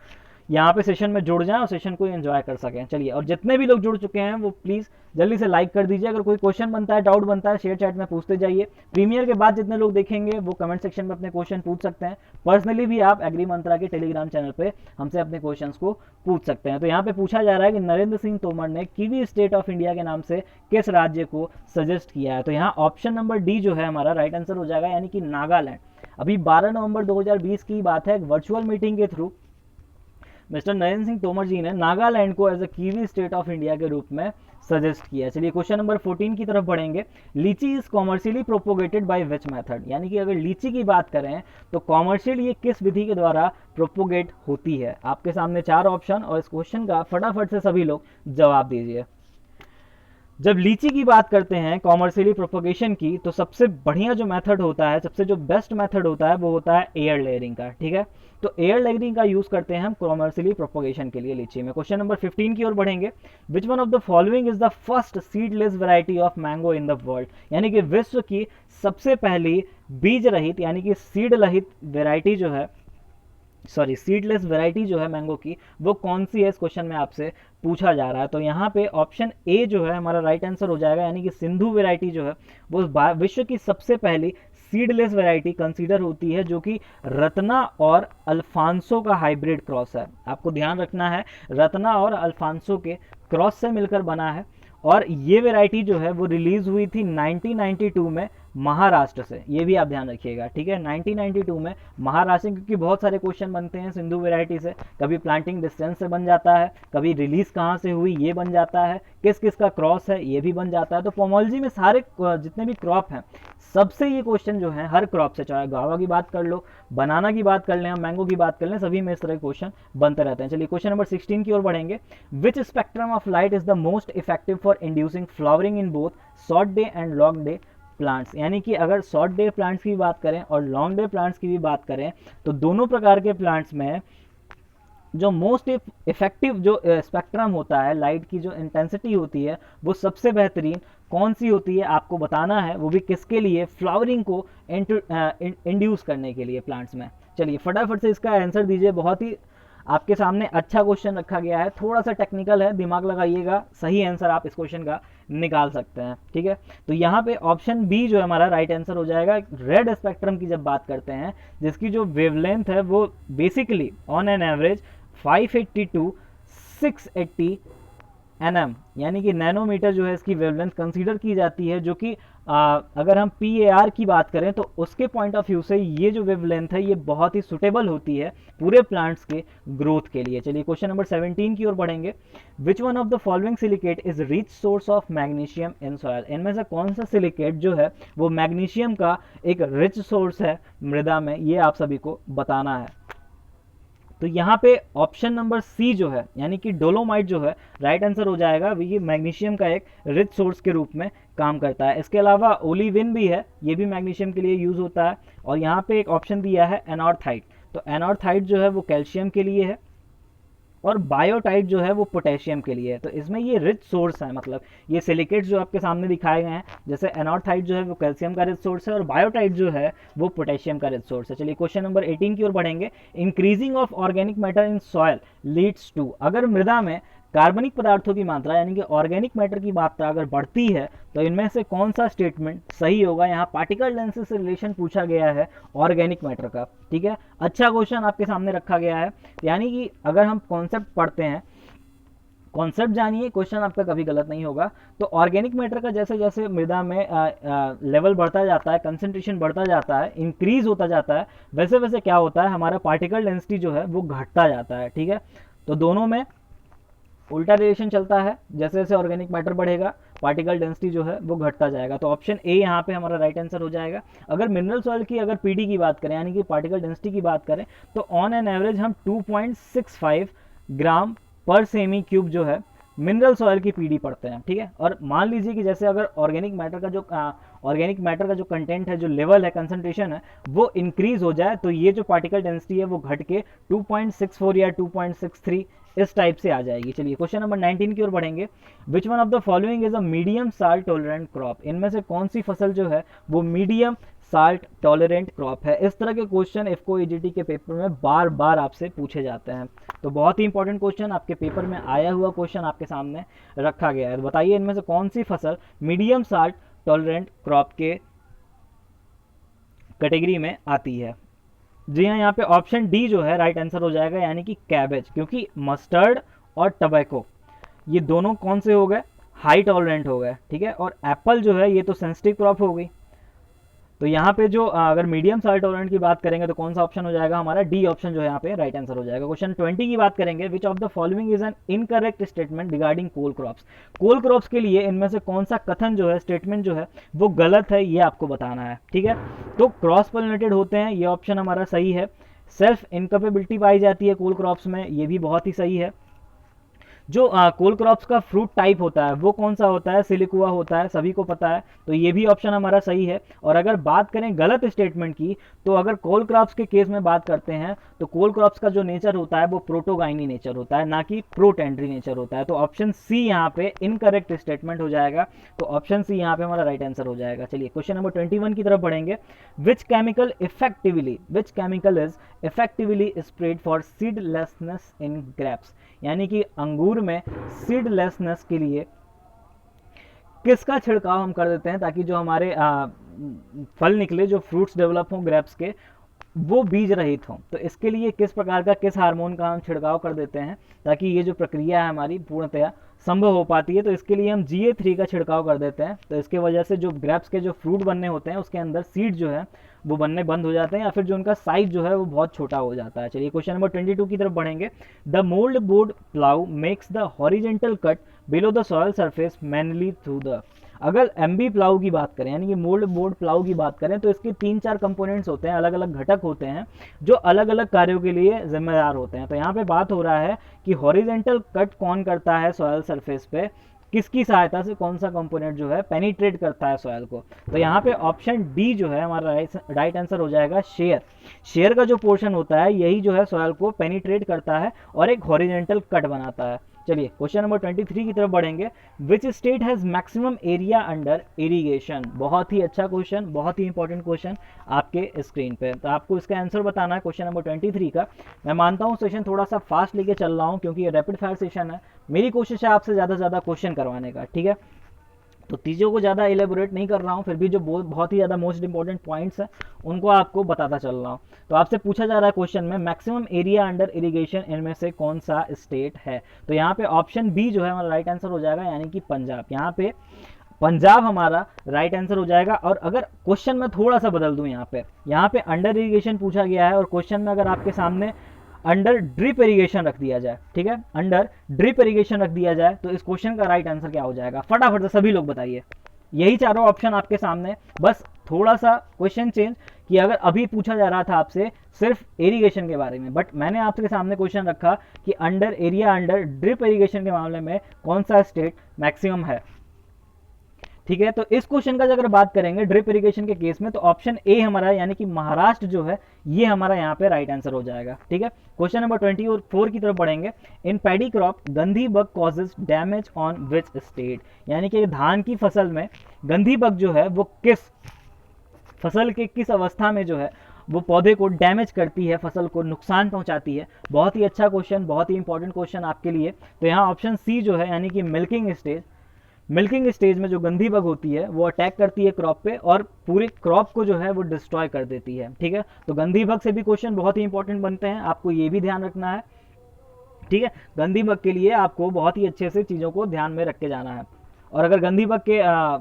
यहाँ पे सेशन में जुड़ जाएं और सेशन को एंजॉय कर सकें। चलिए, और जितने भी लोग जुड़ चुके हैं वो प्लीज़ जल्दी से लाइक कर दीजिए। अगर कोई क्वेश्चन बनता है, डाउट बनता है, शेयर चैट में पूछते जाइए। प्रीमियर के बाद जितने लोग देखेंगे वो कमेंट सेक्शन में अपने क्वेश्चन पूछ सकते हैं। पर्सनली भी आप एग्री मंत्रा के टेलीग्राम चैनल पे हमसे अपने क्वेश्चंस को पूछ सकते हैं। तो यहाँ पे पूछा जा रहा है कि नरेंद्र सिंह तोमर ने कीवी स्टेट ऑफ इंडिया के नाम से किस राज्य को सजेस्ट किया है। तो यहाँ ऑप्शन नंबर डी जो है हमारा राइट आंसर हो जाएगा, यानी कि नागालैंड। अभी 12 नवंबर 2020 की बात है, एक वर्चुअल मीटिंग के थ्रू मिस्टर नरेंद्र सिंह तोमर जी ने नागालैंड को as a kiwi state of India के रूप में सजेस्ट किया। चलिए क्वेश्चन नंबर 14 की तरफ बढ़ेंगे। लीची is commercially propagated by which method, यानी कि अगर लीची की बात करें तो कॉमर्शियल ये किस विधि के द्वारा प्रोपोगेट होती है। आपके सामने 4 ऑप्शन और इस क्वेश्चन का फटाफट से सभी लोग जवाब दीजिए। जब लीची की बात करते हैं कॉमर्शियली प्रोपोगेशन की, तो सबसे बढ़िया जो मेथड होता है, सबसे जो बेस्ट मेथड होता है वो होता है एयर लेयरिंग का। ठीक है, तो एयर लेयरिंग का यूज करते हैं हम कॉमर्शियली प्रोपोगेशन के लिए लीची में। क्वेश्चन नंबर 15 की ओर बढ़ेंगे। Which one of the following is the first seedless variety of mango in the world, यानी कि विश्व की सबसे पहली बीज रहित यानी कि सीड रहित वैरायटी जो है, सॉरी सीडलेस वैरायटी जो है मैंगो की, वो कौन सी है, इस क्वेश्चन में आपसे पूछा जा रहा है। तो यहाँ पे ऑप्शन ए जो है हमारा राइट आंसर हो जाएगा, यानी कि सिंधु वैरायटी जो है वो विश्व की सबसे पहली सीडलेस वैरायटी कंसीडर होती है, जो कि रत्ना और अल्फांसो का हाइब्रिड क्रॉस है। आपको ध्यान रखना है, रत्ना और अल्फांसो के क्रॉस से मिलकर बना है। और ये वैरायटी जो है वो रिलीज हुई थी 1992 में महाराष्ट्र से, ये भी आप ध्यान रखिएगा। ठीक है, 1992 में महाराष्ट्र, क्योंकि बहुत सारे क्वेश्चन बनते हैं सिंधु वैरायटी से, कभी प्लांटिंग डिस्टेंस से बन जाता है, कभी रिलीज कहाँ से हुई ये बन जाता है, किस किस का क्रॉस है ये भी बन जाता है। तो पोमोलॉजी में सारे जितने भी क्रॉप हैं सबसे ये क्वेश्चन जो है हर क्रॉप से, चाहे गावा की बात कर लो, बनाना की बात कर लें, हम मैंगो की बात कर लें, सभी में इस तरह के क्वेश्चन बनते रहते हैं। चलिए क्वेश्चन नंबर 16 की ओर बढ़ेंगे। Which spectrum of light is the most effective for inducing flowering in both short day and long day plants, यानी कि अगर शॉर्ट डे प्लांट्स की बात करें और लॉन्ग डे प्लांट्स की भी बात करें तो दोनों प्रकार के प्लांट्स में जो मोस्ट इफेक्टिव जो स्पेक्ट्रम होता है, लाइट की जो इंटेंसिटी होती है, वो सबसे बेहतरीन कौन सी होती है आपको बताना है, वो भी किसके लिए, फ्लावरिंग को इंड्यूस करने के लिए प्लांट्स में। चलिए फटाफट से इसका आंसर दीजिए, बहुत ही आपके सामने अच्छा क्वेश्चन रखा गया है, थोड़ा सा टेक्निकल है, दिमाग लगाइएगा, सही आंसर आप इस क्वेश्चन का निकाल सकते हैं। ठीक है, तो यहाँ पे ऑप्शन बी जो है हमारा राइट आंसर हो जाएगा। रेड स्पेक्ट्रम की जब बात करते हैं, जिसकी जो वेवलेंथ है वो basically on an average 580 to 680 nm, यानी कि नैनोमीटर जो है इसकी वेवलेंथ कंसीडर की जाती है, जो कि अगर हम PAR की बात करें तो उसके पॉइंट ऑफ व्यू से ये जो वेवलेंथ है ये बहुत ही सुटेबल होती है पूरे प्लांट्स के ग्रोथ के लिए। चलिए क्वेश्चन नंबर 17 की ओर बढ़ेंगे। Which one of the following silicate is rich source of magnesium in soil, इनमें से कौन सा सिलिकेट जो है वो मैग्नीशियम का एक रिच सोर्स है मृदा में, ये आप सभी को बताना है। तो यहाँ पे ऑप्शन नंबर सी जो है, यानी कि डोलोमाइट जो है राइट आंसर हो जाएगा। ये मैग्नीशियम का एक रिच सोर्स के रूप में काम करता है। इसके अलावा ओलिविन भी है, ये भी मैग्नीशियम के लिए यूज होता है। और यहाँ पे एक ऑप्शन दिया है एनॉर्थाइट, तो एनॉर्थाइट जो है वो कैल्शियम के लिए है और बायोटाइट जो है वो पोटेशियम के लिए है। तो इसमें ये रिच सोर्स है, मतलब ये सिलिकेट्स जो आपके सामने दिखाए गए हैं, जैसे एनॉर्थाइट जो है वो कैल्शियम का रिच सोर्स है और बायोटाइट जो है वो पोटेशियम का रिच सोर्स है। चलिए क्वेश्चन नंबर 18 की ओर बढ़ेंगे। Increasing of organic matter in soil leads to, अगर मृदा में कार्बनिक पदार्थों की मात्रा यानी कि ऑर्गेनिक मैटर की मात्रा अगर बढ़ती है तो इनमें से कौन सा स्टेटमेंट सही होगा। यहाँ पार्टिकल डेंसिटी से रिलेशन पूछा गया है ऑर्गेनिक मैटर का। ठीक है, अच्छा क्वेश्चन आपके सामने रखा गया है, यानी कि अगर हम कॉन्सेप्ट पढ़ते हैं, कॉन्सेप्ट जानिए, क्वेश्चन आपका कभी गलत नहीं होगा। तो ऑर्गेनिक मैटर का जैसे जैसे मृदा में लेवल बढ़ता जाता है, कंसंट्रेशन बढ़ता जाता है, इंक्रीज होता जाता है, वैसे वैसे क्या होता है, हमारा पार्टिकल डेंसिटी जो है वो घटता जाता है। ठीक है, तो दोनों में उल्टा रिलेशन चलता है, जैसे जैसे ऑर्गेनिक मैटर बढ़ेगा पार्टिकल डेंसिटी जो है वो घटता जाएगा। तो ऑप्शन ए यहाँ पे हमारा राइट आंसर हो जाएगा। अगर मिनरल सॉइल की अगर पीडी की बात करें यानी कि पार्टिकल डेंसिटी की बात करें तो ऑन एन एवरेज हम 2.65 ग्राम पर सेमी क्यूब जो है मिनरल सॉइल की पीडी पढ़ते हैं। ठीक है, और मान लीजिए कि जैसे अगर ऑर्गेनिक मैटर का जो कंटेंट है, जो लेवल है, कंसंट्रेशन है, वो इंक्रीज हो जाए तो ये जो पार्टिकल डेंसिटी है वो घट के 2.64 या 2.63 इस टाइप से आ जाएगी। चलिए क्वेश्चन नंबर 19 की ओर बढ़ेंगे। Which one of the following is a medium salt tolerant crop, इनमें से कौन सी फसल जो है वो मीडियम साल्ट टॉलरेंट क्रॉप है। इस तरह के क्वेश्चन इफको ईजीटी के पेपर में बार बार आपसे पूछे जाते हैं, तो बहुत ही इंपॉर्टेंट क्वेश्चन आपके पेपर में आया हुआ क्वेश्चन आपके सामने रखा गया है। तो बताइए इनमें से कौन सी फसल मीडियम साल्ट टॉलरेंट क्रॉप के कैटेगरी में आती है। जी हाँ, यहाँ पे ऑप्शन डी जो है राइट आंसर हो जाएगा, यानी कि कैबेज, क्योंकि मस्टर्ड और टबैको ये दोनों कौन से हो गए, हाई टॉलरेंट हो गए, ठीक है। और एप्पल जो है ये तो सेंसिटिव क्रॉप हो गई। तो यहाँ पे जो अगर मीडियम साल्ट टॉलरेंट की बात करेंगे तो कौन सा ऑप्शन हो जाएगा, हमारा डी ऑप्शन जो है यहाँ पे राइट आंसर हो जाएगा। क्वेश्चन 20 की बात करेंगे। Which of the following is an incorrect statement regarding cole crops, cole crops के लिए इनमें से कौन सा कथन जो है, स्टेटमेंट जो है वो गलत है, ये आपको बताना है, ठीक है। तो क्रॉस पोलिनेटेड होते हैं, ये ऑप्शन हमारा सही है। सेल्फ इनकैपेबिलिटी पाई जाती है कोल क्रॉप्स में, ये भी बहुत ही सही है। जो कोल क्रॉप्स का फ्रूट टाइप होता है वो कौन सा होता है, सिलिकुआ होता है, सभी को पता है, तो ये भी ऑप्शन हमारा सही है। और अगर बात करें गलत स्टेटमेंट की, तो अगर कोल क्रॉप्स के केस में बात करते हैं तो कोल क्रॉप्स का जो नेचर होता है वो प्रोटोगाइनी नेचर होता है, ना कि प्रोटेंड्री नेचर होता है। तो ऑप्शन सी यहाँ पे इनकरेक्ट स्टेटमेंट हो जाएगा, तो ऑप्शन सी यहाँ पे हमारा राइट आंसर हो जाएगा। चलिए क्वेश्चन नंबर 21 की तरफ बढ़ेंगे। Which chemical is effectively spread for seedlessness in grapes, यानी कि अंगूर में सीडलेसनेस के लिए किसका छिड़काव हम कर देते हैं ताकि जो हमारे फल निकले, जो फ्रूट्स डेवलप हों ग्रेप्स के, वो बीज रहित हों। तो इसके लिए किस प्रकार का, किस हार्मोन का हम छिड़काव कर देते हैं ताकि ये जो प्रक्रिया है हमारी पूर्णतया संभव हो पाती है। तो इसके लिए हम GA3 का छिड़काव कर देते हैं। तो इसके वजह से जो ग्रेप्स के जो फ्रूट बनने होते हैं उसके अंदर सीड जो है वो बनने बंद हो जाते हैं, या फिर जो उनका साइज जो है वो बहुत छोटा हो जाता है। चलिए क्वेश्चन नंबर 22 की तरफ बढ़ेंगे। The mould board plough makes the horizontal cut below the soil surface mainly through the, अगर MB प्लाऊ की बात करें, यानी कि मोल्ड बोर्ड प्लाऊ की बात करें, तो इसके 3-4 कंपोनेंट्स होते हैं, अलग अलग घटक होते हैं जो अलग अलग कार्यों के लिए जिम्मेदार होते हैं। तो यहाँ पे बात हो रहा है कि हॉरिजेंटल कट कौन करता है सॉयल सरफेस पे, किसकी सहायता से कौन सा कंपोनेंट जो है पेनिट्रेट करता है सॉयल को। तो यहाँ पे ऑप्शन डी जो है हमारा राइट आंसर हो जाएगा। शेयर का जो पोर्शन होता है यही जो है सॉयल को पेनिट्रेट करता है और एक हॉरिजेंटल कट बनाता है। चलिए क्वेश्चन नंबर 23 की तरफ बढ़ेंगे। Which state has maximum area under irrigation, बहुत ही अच्छा क्वेश्चन, बहुत ही इंपॉर्टेंट क्वेश्चन आपके स्क्रीन पे। तो आपको इसका आंसर बताना है क्वेश्चन नंबर 23 का। मैं मानता हूँ सेशन थोड़ा सा फास्ट लेके चल रहा हूँ क्योंकि ये रैपिड फायर सेशन है। मेरी कोशिश है आपसे ज़्यादा से ज़्यादा क्वेश्चन करवाने का, ठीक है। तो चीज़ों को ज़्यादा एलेबोरेट नहीं कर रहा हूँ, फिर भी जो बहुत ही ज़्यादा मोस्ट इंपॉर्टेंट पॉइंट्स हैं उनको आपको बताता चल रहा हूँ। तो आपसे पूछा जा रहा है क्वेश्चन में मैक्सिमम एरिया अंडर इरिगेशन इनमें से कौन सा स्टेट है। तो यहाँ पे ऑप्शन बी जो है हमारा राइट आंसर हो जाएगा, यानी कि पंजाब। यहाँ पे पंजाब हमारा राइट आंसर हो जाएगा। और अगर क्वेश्चन में थोड़ा सा बदल दूँ, यहाँ पे अंडर इरिगेशन पूछा गया है और क्वेश्चन में अगर आपके सामने अंडर ड्रिप इरिगेशन रख दिया जाए, ठीक है, अंडर ड्रिप इरिगेशन रख दिया जाए, तो इस क्वेश्चन का राइट आंसर क्या हो जाएगा, फटाफट से सभी लोग बताइए। यही चारों ऑप्शन आपके सामने, बस थोड़ा सा क्वेश्चन चेंज कि अगर अभी पूछा जा रहा था आपसे सिर्फ इरिगेशन के बारे में, बट मैंने आपके सामने क्वेश्चन रखा कि under area under drip irrigation के मामले में कौन सा स्टेट मैक्सिमम है, ठीक है। तो इस क्वेश्चन का अगर बात करेंगे ड्रिप इरिगेशन के केस में, तो ऑप्शन ए हमारा यानी कि महाराष्ट्र जो है ये हमारा यहाँ पे राइट आंसर हो जाएगा, ठीक है। क्वेश्चन नंबर 24 की तरफ बढ़ेंगे। इन पैडी क्रॉप गंधी bug causes damage on which state, यानी कि धान की फसल में गंधी बग जो है वो किस फसल के किस अवस्था में जो है वो पौधे को डैमेज करती है, फसल को नुकसान पहुंचाती है। बहुत ही अच्छा क्वेश्चन, बहुत ही इंपॉर्टेंट क्वेश्चन आपके लिए। तो यहाँ ऑप्शन सी जो है यानी कि मिल्किंग स्टेज में जो गंधी बग होती है वो अटैक करती है क्रॉप पे और पूरे क्रॉप को जो है वो डिस्ट्रॉय कर देती है, ठीक है। तो गंधी बग से भी क्वेश्चन बहुत ही इंपॉर्टेंट बनते हैं, आपको ये भी ध्यान रखना है, ठीक है। गंधी बग के लिए आपको बहुत ही अच्छे से चीज़ों को ध्यान में रख के जाना है। और अगर गंधी बग के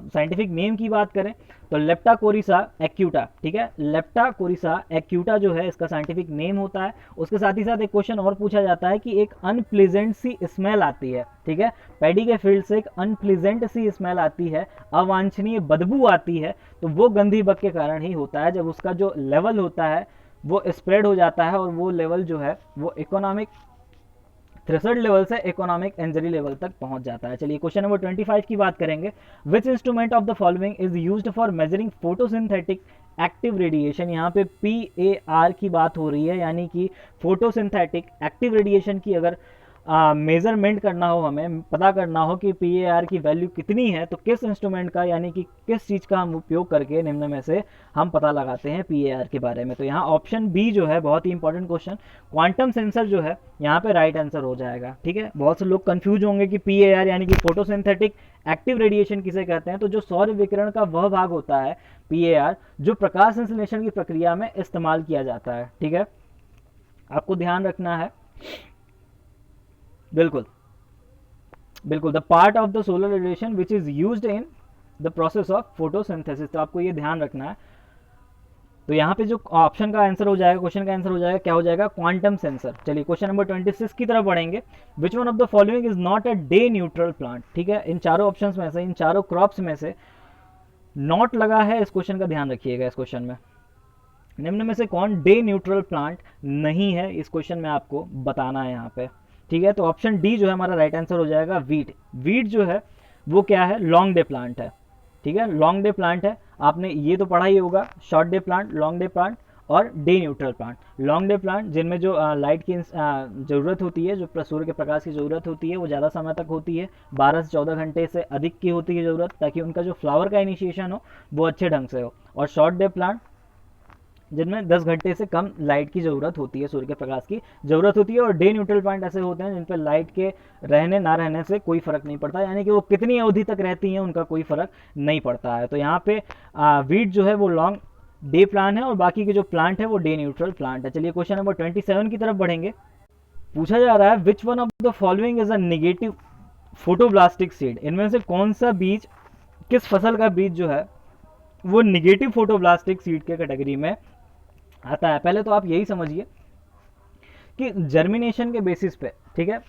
साइंटिफिक नेम की बात करें तो लेप्टाकोरिसा एक्यूटा, ठीक है, लेप्टाकोरिसा एक्यूटा जो है इसका साइंटिफिक नेम होता है। उसके साथ ही साथ एक क्वेश्चन और पूछा जाता है कि एक अनप्लीजेंट सी स्मेल आती है, ठीक है, पैडी के फील्ड से एक अनप्लीजेंट सी स्मेल आती है, अवांछनीय बदबू आती है, तो वो गंधी बग के कारण ही होता है, जब उसका जो लेवल होता है वो स्प्रेड हो जाता है और वो लेवल जो है वो इकोनॉमिक थ्रेशोल्ड लेवल से इकोनॉमिक इंजरी लेवल तक पहुंच जाता है। चलिए क्वेश्चन नंबर 25 की बात करेंगे। Which instrument of the following is used for measuring photosynthetic active radiation, यहाँ पे PAR की बात हो रही है, यानी कि फोटोसिंथेटिक एक्टिव रेडिएशन की अगर मेजरमेंट करना हो, हमें पता करना हो कि PAR की वैल्यू कितनी है, तो किस इंस्ट्रूमेंट का यानी कि किस चीज़ का हम उपयोग करके निम्न में से हम पता लगाते हैं PAR के बारे में। तो यहाँ ऑप्शन बी जो है बहुत ही इंपॉर्टेंट क्वेश्चन, क्वांटम सेंसर जो है यहाँ पे राइट आंसर हो जाएगा। ठीक है, बहुत से लोग कंफ्यूज होंगे कि PAR यानी कि फोटोसिंथेटिक एक्टिव रेडिएशन किसे कहते हैं। तो जो सौर विकिरण का वह भाग होता है PAR जो प्रकाश संश्लेषण की प्रक्रिया में इस्तेमाल किया जाता है। ठीक है, आपको ध्यान रखना है। बिल्कुल बिल्कुल, the part of the solar radiation which is used in the process of photosynthesis, तो आपको ये ध्यान रखना है। तो यहाँ पे जो ऑप्शन का आंसर हो जाएगा, क्वेश्चन का आंसर हो जाएगा, क्या हो जाएगा, क्वांटम सेंसर। चलिए क्वेश्चन नंबर 26 की तरफ बढ़ेंगे। Which one of the following is not a day neutral plant. ठीक है, इन चारों ऑप्शंस में से, इन चारों क्रॉप्स में से नॉट लगा है, इस क्वेश्चन का ध्यान रखिएगा। इस क्वेश्चन में निम्न में से कौन डे न्यूट्रल प्लांट नहीं है, इस क्वेश्चन में आपको बताना है यहाँ पे। ठीक है, तो ऑप्शन डी जो है हमारा राइट आंसर हो जाएगा, वीट। वीट जो है वो क्या है, लॉन्ग डे प्लांट है। ठीक है, लॉन्ग डे प्लांट है, आपने ये तो पढ़ा ही होगा, short day plant, long day plant और day neutral plant. Long day plant जिनमें जो लाइट की ज़रूरत होती है, जो सूर्य के प्रकाश की ज़रूरत होती है वो ज़्यादा समय तक होती है, 12 से 14 घंटे से अधिक की होती है ज़रूरत, ताकि उनका जो फ्लावर का इनिशिएशन हो वो अच्छे ढंग से हो। और शॉर्ट डे प्लांट जिनमें 10 घंटे से कम लाइट की ज़रूरत होती है, सूर्य के प्रकाश की ज़रूरत होती है। और डे न्यूट्रल प्लांट ऐसे होते हैं जिन पर लाइट के रहने ना रहने से कोई फ़र्क नहीं पड़ता, यानी कि वो कितनी अवधि तक रहती हैं उनका कोई फ़र्क नहीं पड़ता है। तो यहाँ पे वीट जो है वो लॉन्ग डे प्लांट है और बाकी के जो प्लांट है वो डे न्यूट्रल प्लांट है। चलिए क्वेश्चन नंबर 27 की तरफ बढ़ेंगे। पूछा जा रहा है which one of the following is a negative photoblastic seed. इनमें से कौन सा बीज, किस फसल का बीज जो है वो निगेटिव फोटोब्लास्टिक सीड के कैटेगरी में आता है। पहले तो आप यही समझिए कि जर्मिनेशन के बेसिस पे, ठीक है,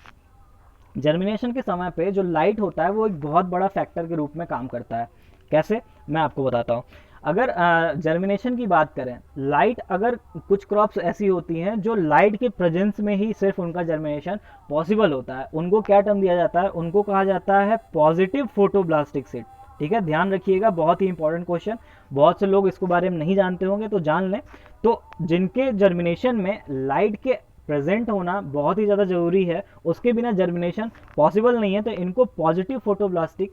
जर्मिनेशन के समय पे जो लाइट होता है वो एक बहुत बड़ा फैक्टर के रूप में काम करता है। कैसे, मैं आपको बताता हूँ। अगर जर्मिनेशन की बात करें, लाइट, अगर कुछ क्रॉप्स ऐसी होती हैं जो लाइट के प्रेजेंस में ही सिर्फ उनका जर्मिनेशन पॉसिबल होता है, उनको क्या टर्म दिया जाता है, उनको कहा जाता है पॉजिटिव फोटोब्लास्टिक सीड। ठीक है, ध्यान रखिएगा, बहुत ही इंपॉर्टेंट क्वेश्चन, बहुत से लोग इसको बारे में नहीं जानते होंगे, तो जान लें। तो जिनके जर्मिनेशन में लाइट के प्रेजेंट होना बहुत ही ज़्यादा जरूरी है, उसके बिना जर्मिनेशन पॉसिबल नहीं है, तो इनको पॉजिटिव फोटोब्लास्टिक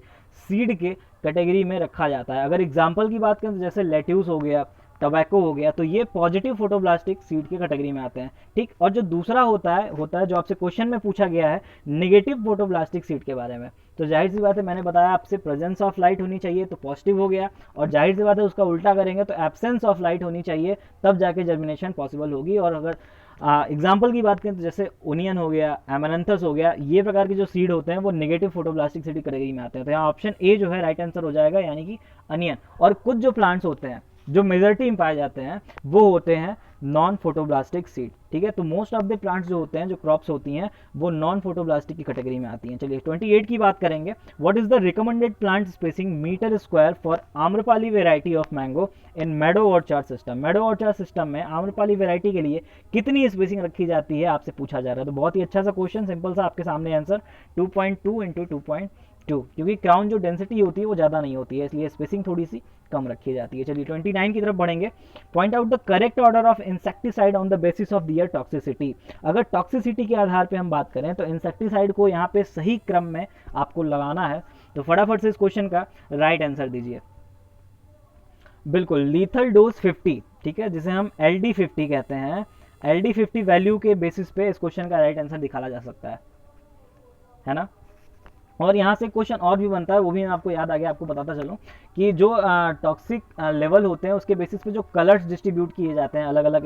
सीड के कैटेगरी में रखा जाता है। अगर एग्जाम्पल की बात करें तो जैसे लेट्यूस हो गया, टबैको हो गया, तो ये पॉजिटिव फोटोब्लास्टिक सीड की कैटेगरी में आते हैं। ठीक, और जो दूसरा होता है जो आपसे क्वेश्चन में पूछा गया है नेगेटिव फोटोब्लास्टिक सीड के बारे में, तो जाहिर सी बात है, मैंने बताया आपसे प्रेजेंस ऑफ लाइट होनी चाहिए तो पॉजिटिव हो गया, और जाहिर सी बात है उसका उल्टा करेंगे तो एब्सेंस ऑफ लाइट होनी चाहिए, तब जाके जर्मिनेशन पॉसिबल होगी। और अगर एग्जाम्पल की बात करें तो जैसे ओनियन हो गया, एमरंथस हो गया, ये प्रकार के जो सीड होते हैं वो नेगेटिव फोटोब्लास्टिक सीड कैटेगरी में आते हैं। तो यहाँ ऑप्शन ए जो है राइट आंसर हो जाएगा, यानी कि अनियन। और कुछ जो प्लांट्स होते हैं जो मेजॉरिटी में पाए जाते हैं वो होते हैं नॉन फोटोब्लास्टिक सीड। ठीक है, तो मोस्ट ऑफ द प्लांट्स जो होते हैं, जो क्रॉप्स होती हैं, वो नॉन फोटोब्लास्टिक की कैटेगरी में आती हैं। चलिए 28 की बात करेंगे। What is the recommended plant spacing metre square for Amrapali variety of mango in meadow orchard system. मेडो ऑर्चार्ड सिस्टम में आम्रपाली वेराइटी के लिए कितनी स्पेसिंग रखी जाती है, आपसे पूछा जा रहा है। तो बहुत ही अच्छा सा क्वेश्चन, सिंपल सा, आपके सामने आंसर 2.2 इंटू 2.2, क्योंकि क्राउन जो डेंसिटी होती है वो ज़्यादा नहीं होती है, इसलिए स्पेसिंग थोड़ी सी कम रखी जाती है। चलिए 29 की तरफ बढ़ेंगे। Point out the correct order of insecticide on the basis of their toxicity. अगर टॉक्सिसिटी के आधार पे हम बात करें तो इंसेक्टिसाइड को यहाँ पे सही क्रम में आपको लगाना है, तो फटाफट से इस क्वेश्चन का राइट आंसर दीजिए। बिल्कुल, लीथल डोज 50, ठीक है, जिसे हम LD50 कहते हैं। LD50 वैल्यू के बेसिस पे इस क्वेश्चन का राइट आंसर निकाला जा सकता है ना। और यहाँ से क्वेश्चन और भी बनता है, वो भी मैं आपको याद आ गया, आपको बताता चलूँ कि जो टॉक्सिक लेवल होते हैं उसके बेसिस पे जो कलर्स डिस्ट्रीब्यूट किए जाते हैं अलग अलग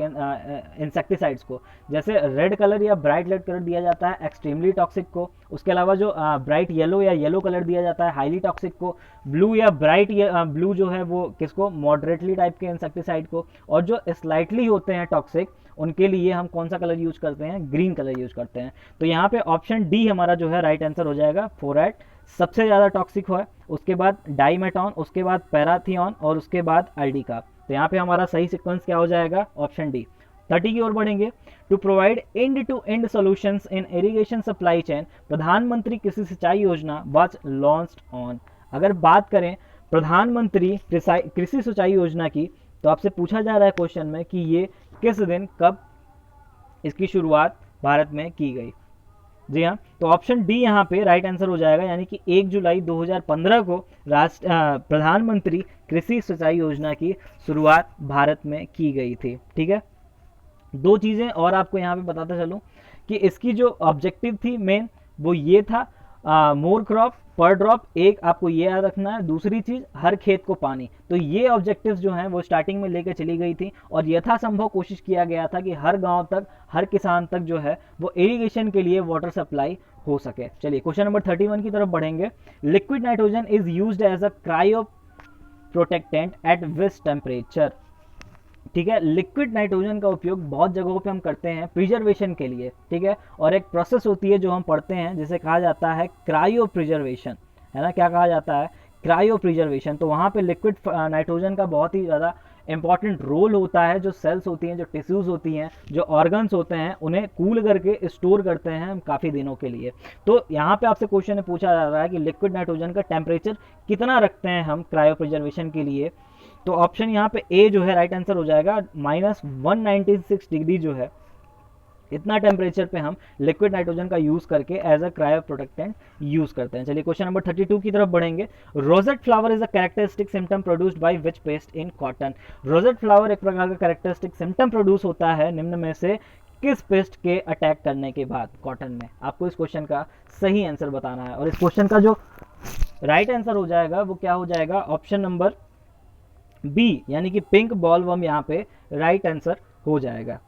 इंसेक्टिसाइड्स को, जैसे रेड कलर या ब्राइट रेड कलर दिया जाता है एक्सट्रीमली टॉक्सिक को, उसके अलावा जो ब्राइट येलो या येलो कलर दिया जाता है हाईली टॉक्सिक को, ब्लू या ब्राइट ब्लू जो है वो किसको, मॉडरेटली टाइप के इंसेक्टिसाइड को, और जो स्लाइटली होते हैं टॉक्सिक उनके लिए हम कौन सा कलर यूज करते हैं, ग्रीन कलर यूज करते हैं। तो यहाँ पे ऑप्शन डी हमारा जो है राइट आंसर हो जाएगा। फोरेट सबसे ज़्यादा टॉक्सिक है, उसके बाद डाइमेटॉन, उसके बाद पैराथियन और उसके बाद अल्डिका। तो यहाँ पे हमारा सही सीक्वेंस क्या हो जाएगा, ऑप्शन डी। 30 की ओर बढ़ेंगे। To provide end to end solutions in irrigation supply chain, Pradhanmantri Krishi सिंचाई योजना वाज लॉन्च्ड ऑन। अगर बात करें प्रधानमंत्री कृषि सिंचाई योजना की, तो आपसे पूछा जा रहा है क्वेश्चन में कि ये किस दिन, कब इसकी शुरुआत भारत में की गई। जी हाँ, तो ऑप्शन डी यहाँ पे राइट आंसर हो जाएगा, यानी कि 1 जुलाई 2015 को प्रधानमंत्री कृषि सिंचाई योजना की शुरुआत भारत में की गई थी। ठीक है, दो चीज़ें और आपको यहाँ पे बताता चलूँ कि इसकी जो ऑब्जेक्टिव थी मेन, वो ये था मोर क्रॉप पर ड्रॉप, एक आपको ये याद रखना है, दूसरी चीज़ हर खेत को पानी। तो ये ऑब्जेक्टिव्स जो हैं वो स्टार्टिंग में लेकर चली गई थी और यथासंभव कोशिश किया गया था कि हर गांव तक, हर किसान तक जो है वो इरिगेशन के लिए वाटर सप्लाई हो सके। चलिए क्वेश्चन नंबर 31 की तरफ बढ़ेंगे। Liquid nitrogen is used as a cryo protectant at which temperature. ठीक है, लिक्विड नाइट्रोजन का उपयोग बहुत जगहों पे हम करते हैं प्रिजर्वेशन के लिए। ठीक है, और एक प्रोसेस होती है जो हम पढ़ते हैं जिसे कहा जाता है क्रायो प्रिजर्वेशन, है ना, क्या कहा जाता है, क्रायो प्रिजर्वेशन। तो वहाँ पे लिक्विड नाइट्रोजन का बहुत ही ज़्यादा इंपॉर्टेंट रोल होता है। जो सेल्स होती हैं, जो टिश्यूज़ होती हैं, जो ऑर्गन्स होते हैं, उन्हें कूल करके स्टोर करते हैं हम काफ़ी दिनों के लिए। तो यहाँ पे आपसे क्वेश्चन पूछा जा रहा है कि लिक्विड नाइट्रोजन का टेम्परेचर कितना रखते हैं हम क्रायो प्रिजर्वेशन के लिए। तो ऑप्शन यहाँ पे ए जो है राइट आंसर हो जाएगा। -196 डिग्री जो है, इतना टेम्परेचर पे हम लिक्विड नाइट्रोजन का यूज करके as a cryo protectant use करते हैं। चलिए क्वेश्चन नंबर 32 की तरफ बढ़ेंगे। Rosette flower is a characteristic symptom produced by which pest in cotton. Rosette flower एक प्रकार का कैरेक्टरिस्टिक सिम्टम प्रोड्यूस होता है निम्न में से किस पेस्ट के अटैक करने के बाद कॉटन में। आपको इस क्वेश्चन का सही आंसर बताना है और इस क्वेश्चन का जो राइट आंसर हो जाएगा वो क्या हो जाएगा, ऑप्शन नंबर बी, यानी कि पिंक बॉलवर्म यहाँ पे राइट आंसर हो जाएगा।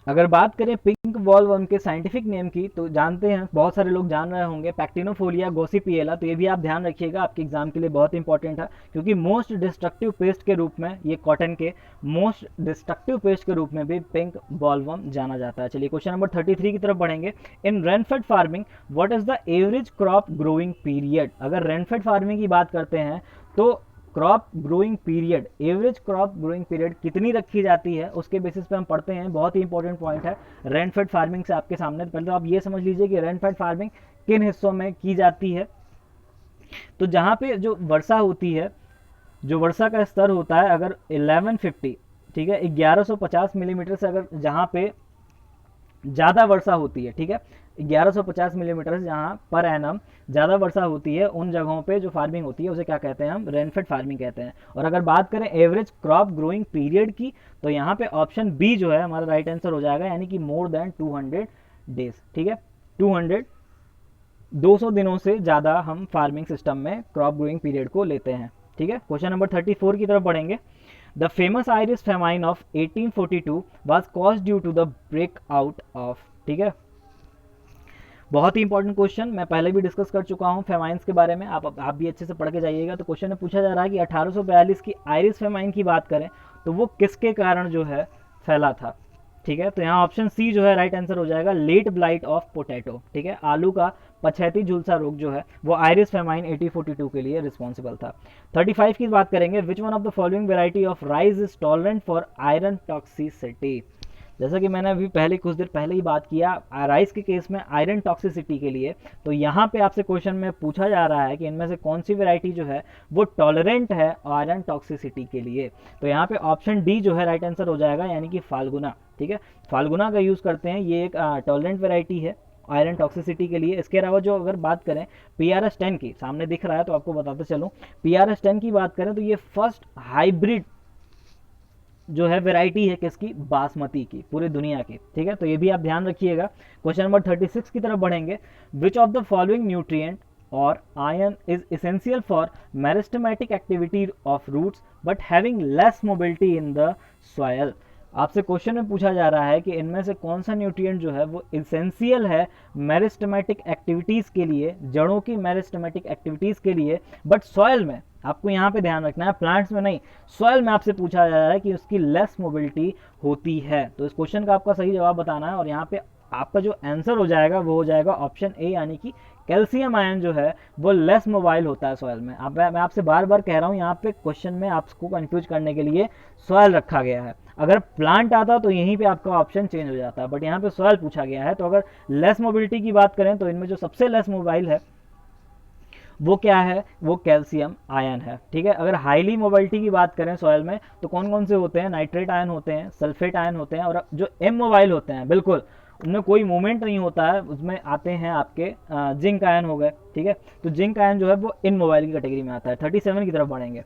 अगर बात करें पिंक बॉलवर्म के साइंटिफिक नेम की, तो जानते हैं, बहुत सारे लोग जान रहे होंगे, पैक्टिनोफोलिया गोसिपिएला। तो ये भी आप ध्यान रखिएगा, आपके एग्जाम के लिए बहुत इंपॉर्टेंट है, क्योंकि मोस्ट डिस्ट्रक्टिव पेस्ट के रूप में ये कॉटन के मोस्ट डिस्ट्रक्टिव पेस्ट के रूप में भी पिंक बॉलवर्म जाना जाता है। चलिए क्वेश्चन नंबर 33 की तरफ बढ़ेंगे। In rainfed farming what is the average crop growing period. अगर रेनफेड फार्मिंग की बात करते हैं तो crop growing period, average crop growing period कितनी रखी जाती है, उसके बेसिस पे हम पढ़ते हैं। बहुत ही इंपॉर्टेंट पॉइंट है रेनफेड फार्मिंग से आपके सामने। पहले तो आप ये समझ लीजिए कि रेनफेड फार्मिंग किन हिस्सों में की जाती है। तो जहाँ पे जो वर्षा होती है, जो वर्षा का स्तर होता है, अगर 1150, ठीक है, 1150 मिलीमीटर से अगर जहाँ पे ज़्यादा वर्षा होती है, ठीक है, 1150 मिलीमीटर से जहाँ पर एनम ज़्यादा वर्षा होती है, उन जगहों पे जो फार्मिंग होती है उसे क्या कहते हैं, हम रेनफेड फार्मिंग कहते हैं। और अगर बात करें एवरेज क्रॉप ग्रोइंग पीरियड की, तो यहाँ पे ऑप्शन बी जो है हमारा राइट आंसर हो जाएगा, यानी कि मोर देन 200 डेज। ठीक है, 200 दिनों से ज़्यादा हम फार्मिंग सिस्टम में क्रॉप ग्रोइंग पीरियड को लेते हैं। ठीक है, क्वेश्चन नंबर 34 की तरफ बढ़ेंगे। The famous Irish famine of 1842 was caused due to the break out of. ठीक है, बहुत ही इंपॉर्टेंट क्वेश्चन, मैं पहले भी डिस्कस कर चुका हूं फेमाइंस के बारे में, आप भी अच्छे से पढ़ के जाइएगा। तो क्वेश्चन में पूछा जा रहा है कि 1842 की आयरिश फेमाइन की बात करें तो वो किसके कारण जो है फैला था। ठीक है, तो यहाँ ऑप्शन सी जो है राइट आंसर हो जाएगा, लेट ब्लाइट ऑफ पोटैटो। ठीक है, आलू का पछैती झुलसा रोग जो है वो आयरिश फेमाइन 1842 के लिए रिस्पॉन्सिबल था। 35 की बात करेंगे। Which one of the following variety of rice is tolerant for iron toxicity. जैसा कि मैंने अभी पहले कुछ देर पहले ही बात किया राइस के केस में आयरन टॉक्सिसिटी के लिए, तो यहाँ पे आपसे क्वेश्चन में पूछा जा रहा है कि इनमें से कौन सी वैरायटी जो है वो टॉलरेंट है आयरन टॉक्सिसिटी के लिए। तो यहाँ पे ऑप्शन डी जो है राइट आंसर हो जाएगा, यानी कि फाल्गुना। ठीक है, फाल्गुना का यूज़ करते हैं, ये एक टॉलरेंट वैरायटी है आयरन टॉक्सिसिटी के लिए। इसके अलावा जो अगर बात करें PRS10 की, सामने दिख रहा है तो आपको बताते चलूँ, PRS10 की बात करें तो ये फर्स्ट हाइब्रिड जो है वैरायटी है किसकी, बासमती की, पूरी दुनिया की। ठीक है, तो ये भी आप ध्यान रखिएगा। क्वेश्चन नंबर 36 की तरफ बढ़ेंगे। Which of the following nutrient और ion is essential for meristematic activity of roots but having less mobility in the soil. आपसे क्वेश्चन में पूछा जा रहा है कि इनमें से कौन सा न्यूट्रिएंट जो है वो एसेंशियल है मेरिस्टेमेटिक एक्टिविटीज़ के लिए, जड़ों की मेरिस्टेमेटिक एक्टिविटीज़ के लिए, बट सॉयल में, आपको यहाँ पे ध्यान रखना है, प्लांट्स में नहीं, सॉयल में आपसे पूछा जा रहा है कि उसकी लेस मोबिलिटी होती है। तो इस क्वेश्चन का आपका सही जवाब बताना है और यहाँ पे आपका जो आंसर हो जाएगा वो हो जाएगा ऑप्शन ए, यानी कि कैल्शियम आयन जो है वो लेस मोबाइल होता है सॉयल में। मैं आपसे बार बार कह रहा हूँ, यहाँ पे क्वेश्चन में आपको कंफ्यूज करने के लिए सॉयल रखा गया है। अगर प्लांट आता तो यहीं पे आपका ऑप्शन चेंज हो जाता है, बट यहाँ पे सॉयल पूछा गया है। तो अगर लेस मोबिलिटी की बात करें तो इनमें जो सबसे लेस मोबाइल है वो क्या है, वो कैल्शियम आयन है। ठीक है, अगर हाईली मोबाइलिटी की बात करें सॉयल में तो कौन कौन से होते हैं, नाइट्रेट आयन होते हैं, सल्फेट आयन होते हैं, और जो एम मोबाइल होते हैं बिल्कुल उनमें कोई मूवमेंट नहीं होता है, उसमें आते हैं आपके जिंक आयन हो गए, ठीक है। तो जिंक आयन जो है वो इनमोबाइल की कैटेगरी में आता है। 37 की तरफ बढ़ेंगे।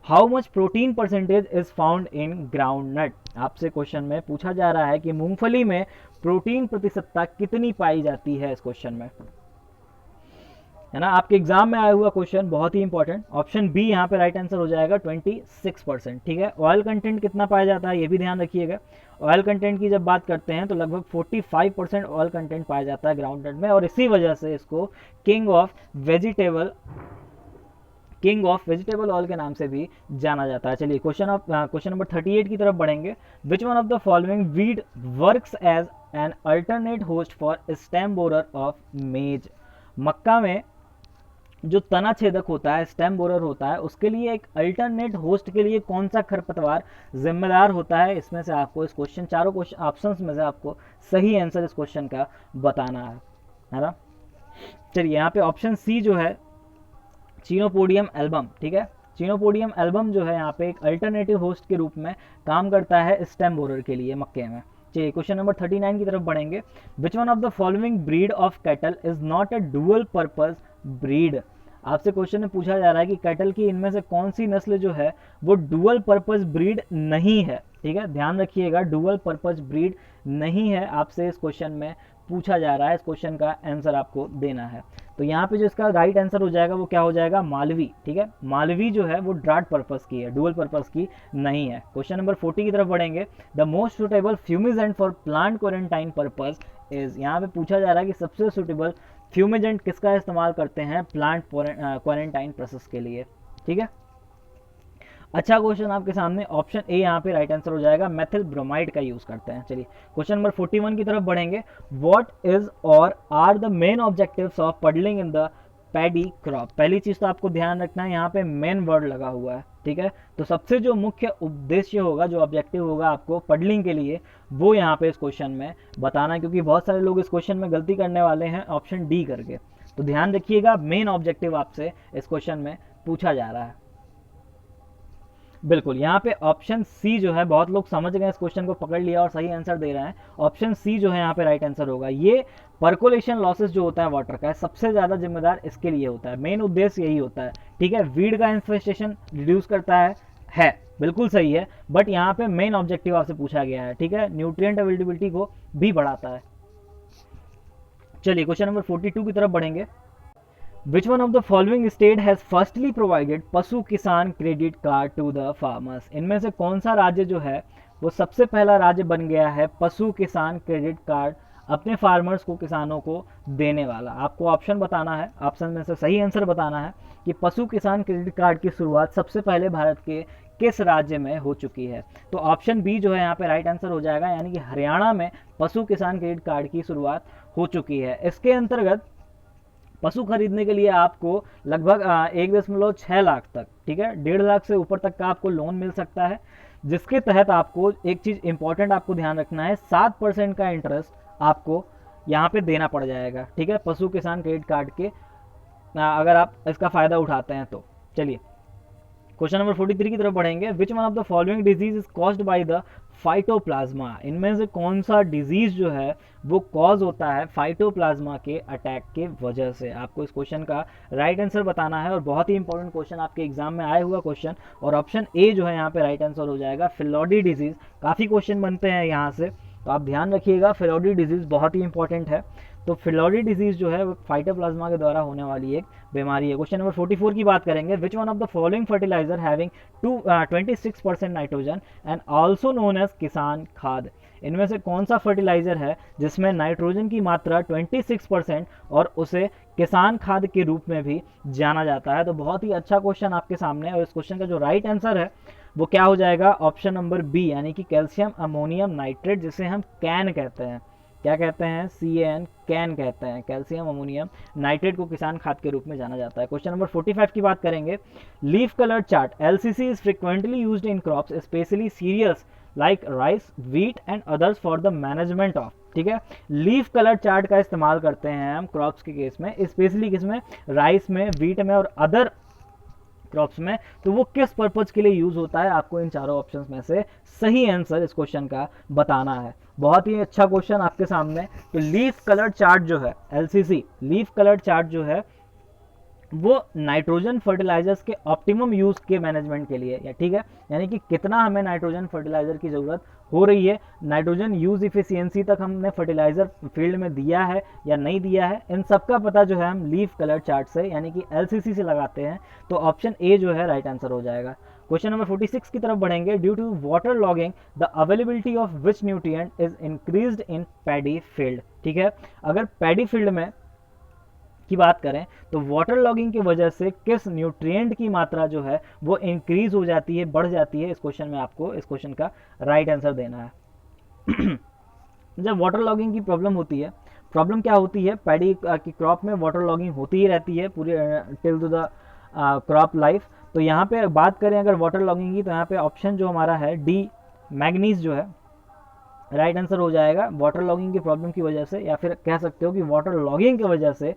How much protein percentage is found in groundnut, आपसे क्वेश्चन में पूछा जा रहा है कि मूंगफली में प्रोटीन प्रतिशतता कितनी पाई जाती है इस क्वेश्चन में, है ना। आपके एग्जाम में आया हुआ क्वेश्चन, बहुत ही इंपॉर्टेंट। ऑप्शन बी यहाँ पे राइट आंसर हो जाएगा 26%, ठीक है। ऑयल कंटेंट कितना पाया जाता है ये भी ध्यान रखिएगा। ऑयल कंटेंट की जब बात करते हैं तो लगभग 45% ऑयल कंटेंट पाया जाता है ग्राउंड नट में, और इसी वजह से इसको किंग ऑफ वेजिटेबल ऑयल के नाम से भी जाना जाता है। चलिए क्वेश्चन नंबर 38 की तरफ बढ़ेंगे। Which one of the following weed works as an alternate host for stem borer of maize, मक्का में जो तना छेदक होता है, स्टेम बोरर होता है, उसके लिए एक अल्टरनेट होस्ट के लिए कौन सा खरपतवार जिम्मेदार होता है। इसमें से आपको इस क्वेश्चन, चारों क्वेश्चन ऑप्शंस में से आपको सही आंसर इस क्वेश्चन का बताना है ना। चलिए यहाँ पे ऑप्शन सी जो है चीनोपोडियम एल्बम, ठीक है। चीनोपोडियम एल्बम जो है यहाँ पे एक अल्टरनेटिव होस्ट के रूप में काम करता है स्टेम बोरर के लिए मक्के में। चलिए क्वेश्चन नंबर 39 की तरफ बढ़ेंगे। Which one of the following breed of cattle is not a dual purpose breed, आपसे क्वेश्चन में पूछा जा रहा है कि कैटल की इनमें से कौन सी नस्ल जो है वो डुअल पर्पज ब्रीड नहीं है, ठीक है। ध्यान रखिएगा, डुअल पर्पज ब्रीड नहीं है, आपसे इस क्वेश्चन में पूछा जा रहा है। इस क्वेश्चन का आंसर आपको देना है। तो यहाँ पे जो इसका राइट आंसर हो जाएगा वो क्या हो जाएगा, मालवी, ठीक है। मालवी जो है वो ड्राट पर्पस की है, डुअल पर्पस की नहीं है। क्वेश्चन नंबर 40 की तरफ बढ़ेंगे। The most suitable fumigant for plant quarantine purpose is, यहाँ पे पूछा जा रहा है कि सबसे सुटेबल फ्यूमिजेंट किसका इस्तेमाल करते हैं प्लांट क्वारंटाइन प्रोसेस के लिए, ठीक है। अच्छा क्वेश्चन आपके सामने, ऑप्शन ए यहाँ पे राइट आंसर हो जाएगा, मेथिल ब्रोमाइड का यूज करते हैं। चलिए क्वेश्चन नंबर 41 की तरफ बढ़ेंगे। व्हाट इज और are the main objectives of puddling in the paddy crop, पहली चीज तो आपको ध्यान रखना है यहाँ पे मेन वर्ड लगा हुआ है, ठीक है। तो सबसे जो मुख्य उद्देश्य होगा, जो ऑब्जेक्टिव होगा आपको पडलिंग के लिए, वो यहाँ पे इस क्वेश्चन में बताना है, क्योंकि बहुत सारे लोग इस क्वेश्चन में गलती करने वाले हैं ऑप्शन डी करके। तो ध्यान रखिएगा, मेन ऑब्जेक्टिव आपसे इस क्वेश्चन में पूछा जा रहा है। बिल्कुल, यहाँ पे ऑप्शन सी जो है, बहुत लोग समझ गए इस क्वेश्चन को, पकड़ लिया और सही आंसर दे रहे हैं। ऑप्शन सी जो है यहाँ पे राइट आंसर होगा। ये पर्कोलेशन लॉसेस जो होता है वाटर का, सबसे ज़्यादा जिम्मेदार इसके लिए होता है, मेन उद्देश्य यही होता है, ठीक है। वीड का इन्फेस्टेशन रिड्यूस करता है बिल्कुल सही है, बट यहाँ पे मेन ऑब्जेक्टिव आपसे पूछा गया है, ठीक है। न्यूट्रिएंट अवेलेबिलिटी को भी बढ़ाता है। चलिए क्वेश्चन नंबर 42 की तरफ बढ़ेंगे। Which one of the following state has firstly provided Pashu Kisan credit card to the farmers, इनमें से कौन सा राज्य जो है वो सबसे पहला राज्य बन गया है पशु किसान क्रेडिट कार्ड अपने फार्मर्स को, किसानों को देने वाला। आपको ऑप्शन बताना है, ऑप्शन में से सही आंसर बताना है कि पशु किसान क्रेडिट कार्ड की शुरुआत सबसे पहले भारत के किस राज्य में हो चुकी है। तो ऑप्शन बी जो है यहाँ पे राइट आंसर हो जाएगा, यानी कि हरियाणा में पशु किसान क्रेडिट कार्ड की शुरुआत हो चुकी है। इसके अंतर्गत पशु खरीदने के लिए आपको लगभग 1.6 लाख तक, ठीक है, 1.5 लाख से ऊपर तक का आपको लोन मिल सकता है, जिसके तहत आपको एक चीज़ इंपॉर्टेंट आपको ध्यान रखना है, 7% का इंटरेस्ट आपको यहाँ पे देना पड़ जाएगा, ठीक है, पशु किसान क्रेडिट कार्ड के अगर आप इसका फ़ायदा उठाते हैं तो। चलिए क्वेश्चन नंबर 43 की तरफ बढ़ेंगे। Which one of the following disease is caused by the phytoplasma, इनमें से कौन सा डिजीज जो है वो कॉज होता है फाइटोप्लाज्मा के अटैक के वजह से। आपको इस क्वेश्चन का राइट आंसर बताना है, और बहुत ही इंपॉर्टेंट क्वेश्चन आपके एग्जाम में आया हुआ क्वेश्चन, और ऑप्शन ए जो है यहाँ पे राइट आंसर हो जाएगा, फिलोडी डिजीज। काफ़ी क्वेश्चन बनते हैं यहाँ से, तो आप ध्यान रखिएगा, फिलोडी डिजीज बहुत ही इंपॉर्टेंट है। तो फिलोडी डिजीज जो है वो फाइटोप्लाज्मा के द्वारा होने वाली एक बीमारी है। क्वेश्चन नंबर 44 की बात करेंगे। Which one of the following fertiliser having 26% nitrogen and also known as Kisan Khad, इनमें से कौन सा फर्टिलाइजर है जिसमें नाइट्रोजन की मात्रा 26% और उसे किसान खाद के रूप में भी जाना जाता है। तो बहुत ही अच्छा क्वेश्चन आपके सामने है, और इस क्वेश्चन का जो राइट आंसर है वो क्या हो जाएगा, ऑप्शन नंबर बी, यानी कि कैल्शियम अमोनियम नाइट्रेट, जिसे हम कैन कहते हैं। क्या कहते हैं, CAN, कैन कहते हैं। कैल्शियम अमोनियम नाइट्रेट को किसान खाद के रूप में जाना जाता है। क्वेश्चन नंबर 45 की बात करेंगे। Leaf colour chart LCC is frequently used in crops especially cereals like rice, wheat and others for the management of, ठीक है। लीफ कलर चार्ट का इस्तेमाल करते हैं हम क्रॉप्स के केस में, स्पेशली किसमें, राइस में, व्हीट में और अदर क्रॉप्स में, तो वो किस पर्पज के लिए यूज होता है, आपको इन चारों ऑप्शंस में से सही आंसर इस क्वेश्चन का बताना है। बहुत ही अच्छा क्वेश्चन आपके सामने। तो लीफ कलर्ड चार्ट जो है, एलसीसी लीफ कलर्ड चार्ट जो है, वो नाइट्रोजन फर्टिलाइजर्स के ऑप्टिमम यूज के मैनेजमेंट के लिए, या ठीक है, यानी कि कितना हमें नाइट्रोजन फर्टिलाइजर की ज़रूरत हो रही है, नाइट्रोजन यूज इफिशियंसी तक हमने फर्टिलाइजर फील्ड में दिया है या नहीं दिया है, इन सब का पता जो है हम लीफ कलर चार्ट से यानी कि एलसीसी से लगाते हैं। तो ऑप्शन ए जो है राइट आंसर हो जाएगा। क्वेश्चन नंबर 46 की तरफ बढ़ेंगे। Due to water logging the availability of which nutrient is increased in paddy field. ठीक है, अगर पैडी फील्ड में की बात करें तो वाटर लॉगिंग की वजह से किस न्यूट्रिएंट की मात्रा जो है वो इंक्रीज हो जाती है, बढ़ जाती है। इस क्वेश्चन में आपको इस क्वेश्चन का राइट आंसर देना है। जब वाटर लॉगिंग की प्रॉब्लम होती है, प्रॉब्लम क्या होती है, पैडी की क्रॉप में वाटर लॉगिंग होती ही रहती है पूरी till two the crop life. तो यहाँ पे बात करें अगर वाटर लॉगिंग की, तो यहाँ पे ऑप्शन जो हमारा है डी मैग्नीज जो है राइट आंसर हो जाएगा। वाटर लॉगिंग की प्रॉब्लम की वजह से, या फिर कह सकते हो कि वाटर लॉगिंग की वजह से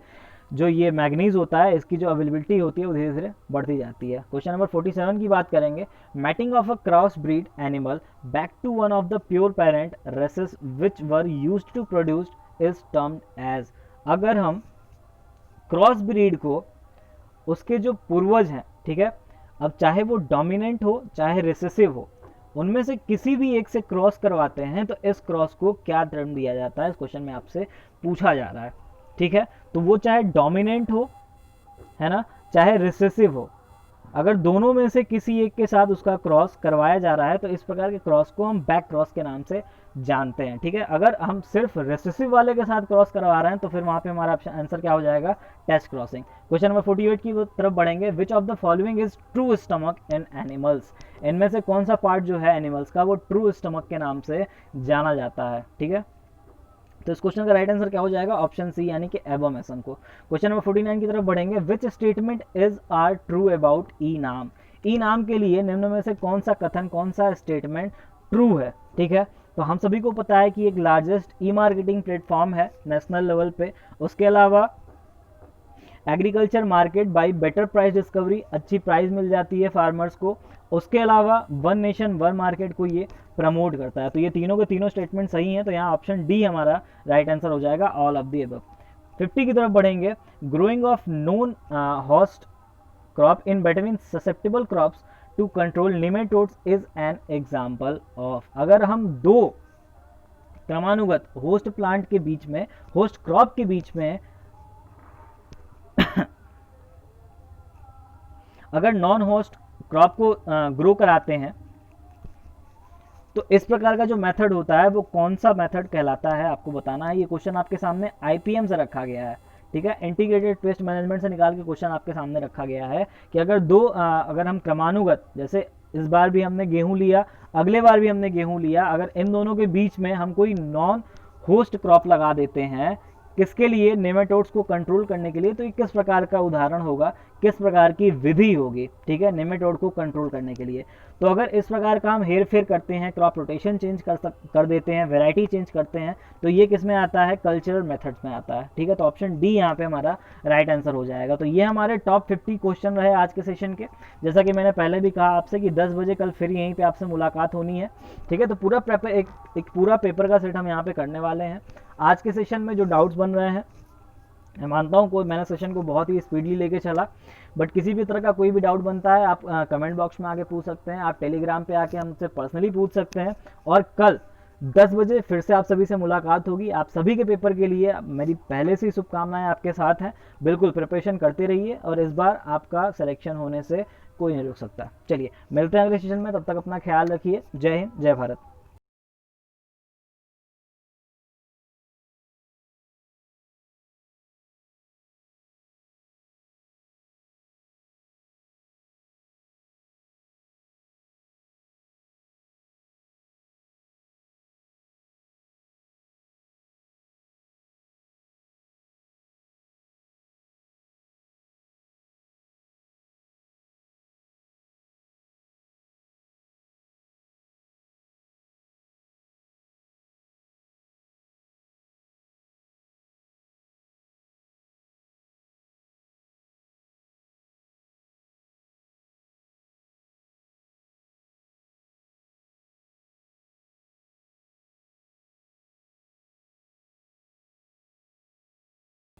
जो ये मैग्नीज होता है, इसकी जो अवेलेबिलिटी होती है वो धीरे धीरे बढ़ती जाती है। क्वेश्चन नंबर 47 की बात करेंगे। Mating of a cross breed animal back to one of the pure parent races which were used to produced is termed as. अगर हम क्रॉस ब्रीड को उसके जो पूर्वज हैं, ठीक है, अब चाहे वो डोमिनेंट हो चाहे रिसेसिव हो, उनमें से किसी भी एक से क्रॉस करवाते हैं तो इस क्रॉस को क्या टर्म दिया जाता है, इस क्वेश्चन में आपसे पूछा जा रहा है। ठीक है, तो वो चाहे डोमिनेंट हो, है ना, चाहे रिसेसिव हो, अगर दोनों में से किसी एक के साथ उसका क्रॉस करवाया जा रहा है तो इस प्रकार के क्रॉस को हम बैक क्रॉस के नाम से जानते हैं। ठीक है, अगर हम सिर्फ रिसेसिव वाले के साथ क्रॉस करवा रहे हैं तो फिर वहां पे हमारा आंसर क्या हो जाएगा, टेस्ट क्रॉसिंग। क्वेश्चन नंबर 48 की तरफ बढ़ेंगे। Which of the following is true stomach in animals. इनमें से कौन सा पार्ट जो है एनिमल्स का वो ट्रू स्टमक के नाम से जाना जाता है। ठीक है, तो इस क्वेश्चन का राइट आंसर क्या हो जाएगा, ऑप्शन सी यानी कि एबोमेसन को। क्वेश्चन नंबर 49 की तरफ बढ़ेंगे। Which statement is are true about e NAM. E नाम के लिए निम्न में से कौन सा कथन, कौन सा स्टेटमेंट ट्रू है। ठीक है, तो हम सभी को पता है कि एक लार्जेस्ट ई मार्केटिंग प्लेटफॉर्म है नेशनल लेवल पे। उसके अलावा agriculture market by better price discovery, अच्छी प्राइस मिल जाती है फार्मर्स को। उसके अलावा वन नेशन वन मार्केट को ये प्रमोट करता है। तो ये तीनों के तीनों स्टेटमेंट सही हैं, तो यहाँ ऑप्शन डी हमारा राइट आंसर हो जाएगा, ऑल ऑफ द अबव। 50 की तरफ बढ़ेंगे। Growing of non host crop in between susceptible crops to control nematodes is an example of. अगर हम दो क्रमानुगत होस्ट प्लांट के बीच में, होस्ट क्रॉप के बीच में अगर नॉन होस्ट क्रॉप को ग्रो कराते हैं तो इस प्रकार का जो मेथड होता है वो कौन सा मेथड कहलाता है, आपको बताना है। ये क्वेश्चन आपके सामने आईपीएम से रखा गया है। ठीक है, इंटीग्रेटेड पेस्ट मैनेजमेंट से निकाल के क्वेश्चन आपके सामने रखा गया है कि अगर अगर हम क्रमानुगत, जैसे इस बार भी हमने गेहूं लिया, अगले बार भी हमने गेहूं लिया, अगर इन दोनों के बीच में हम कोई नॉन होस्ट क्रॉप लगा देते हैं, किसके लिए, नेमेटोड्स को कंट्रोल करने के लिए, तो ये किस प्रकार का उदाहरण होगा, किस प्रकार की विधि होगी। ठीक है, नेमेटोड को कंट्रोल करने के लिए। तो अगर इस प्रकार का हम हेर फेर करते हैं, क्रॉप रोटेशन चेंज कर देते हैं, वैरायटी चेंज करते हैं, तो ये किस में आता है, कल्चरल मेथड्स में आता है। ठीक है, तो ऑप्शन डी यहाँ पे हमारा राइट आंसर हो जाएगा। तो ये हमारे टॉप 50 क्वेश्चन रहे आज के सेशन के। जैसा कि मैंने पहले भी कहा आपसे कि 10 बजे कल फिर यहीं पे आपसे मुलाकात होनी है। ठीक है, तो पूरा एक पूरा पेपर का सेट हम यहाँ पे करने वाले हैं। आज के सेशन में जो डाउट्स बन रहे हैं, मैं मानता हूँ मैंने सेशन को बहुत ही स्पीडली लेके चला, बट किसी भी तरह का कोई भी डाउट बनता है आप कमेंट बॉक्स में आके पूछ सकते हैं, आप टेलीग्राम पे आके हमसे पर्सनली पूछ सकते हैं। और कल 10 बजे फिर से आप सभी से मुलाकात होगी। आप सभी के पेपर के लिए मेरी पहले से ही शुभकामनाएं आपके साथ हैं। बिल्कुल प्रिपरेशन करते रहिए और इस बार आपका सिलेक्शन होने से कोई नहीं रुक सकता। चलिए मिलते हैं अगले सेशन में, तब तक अपना ख्याल रखिए। जय हिंद, जय भारत।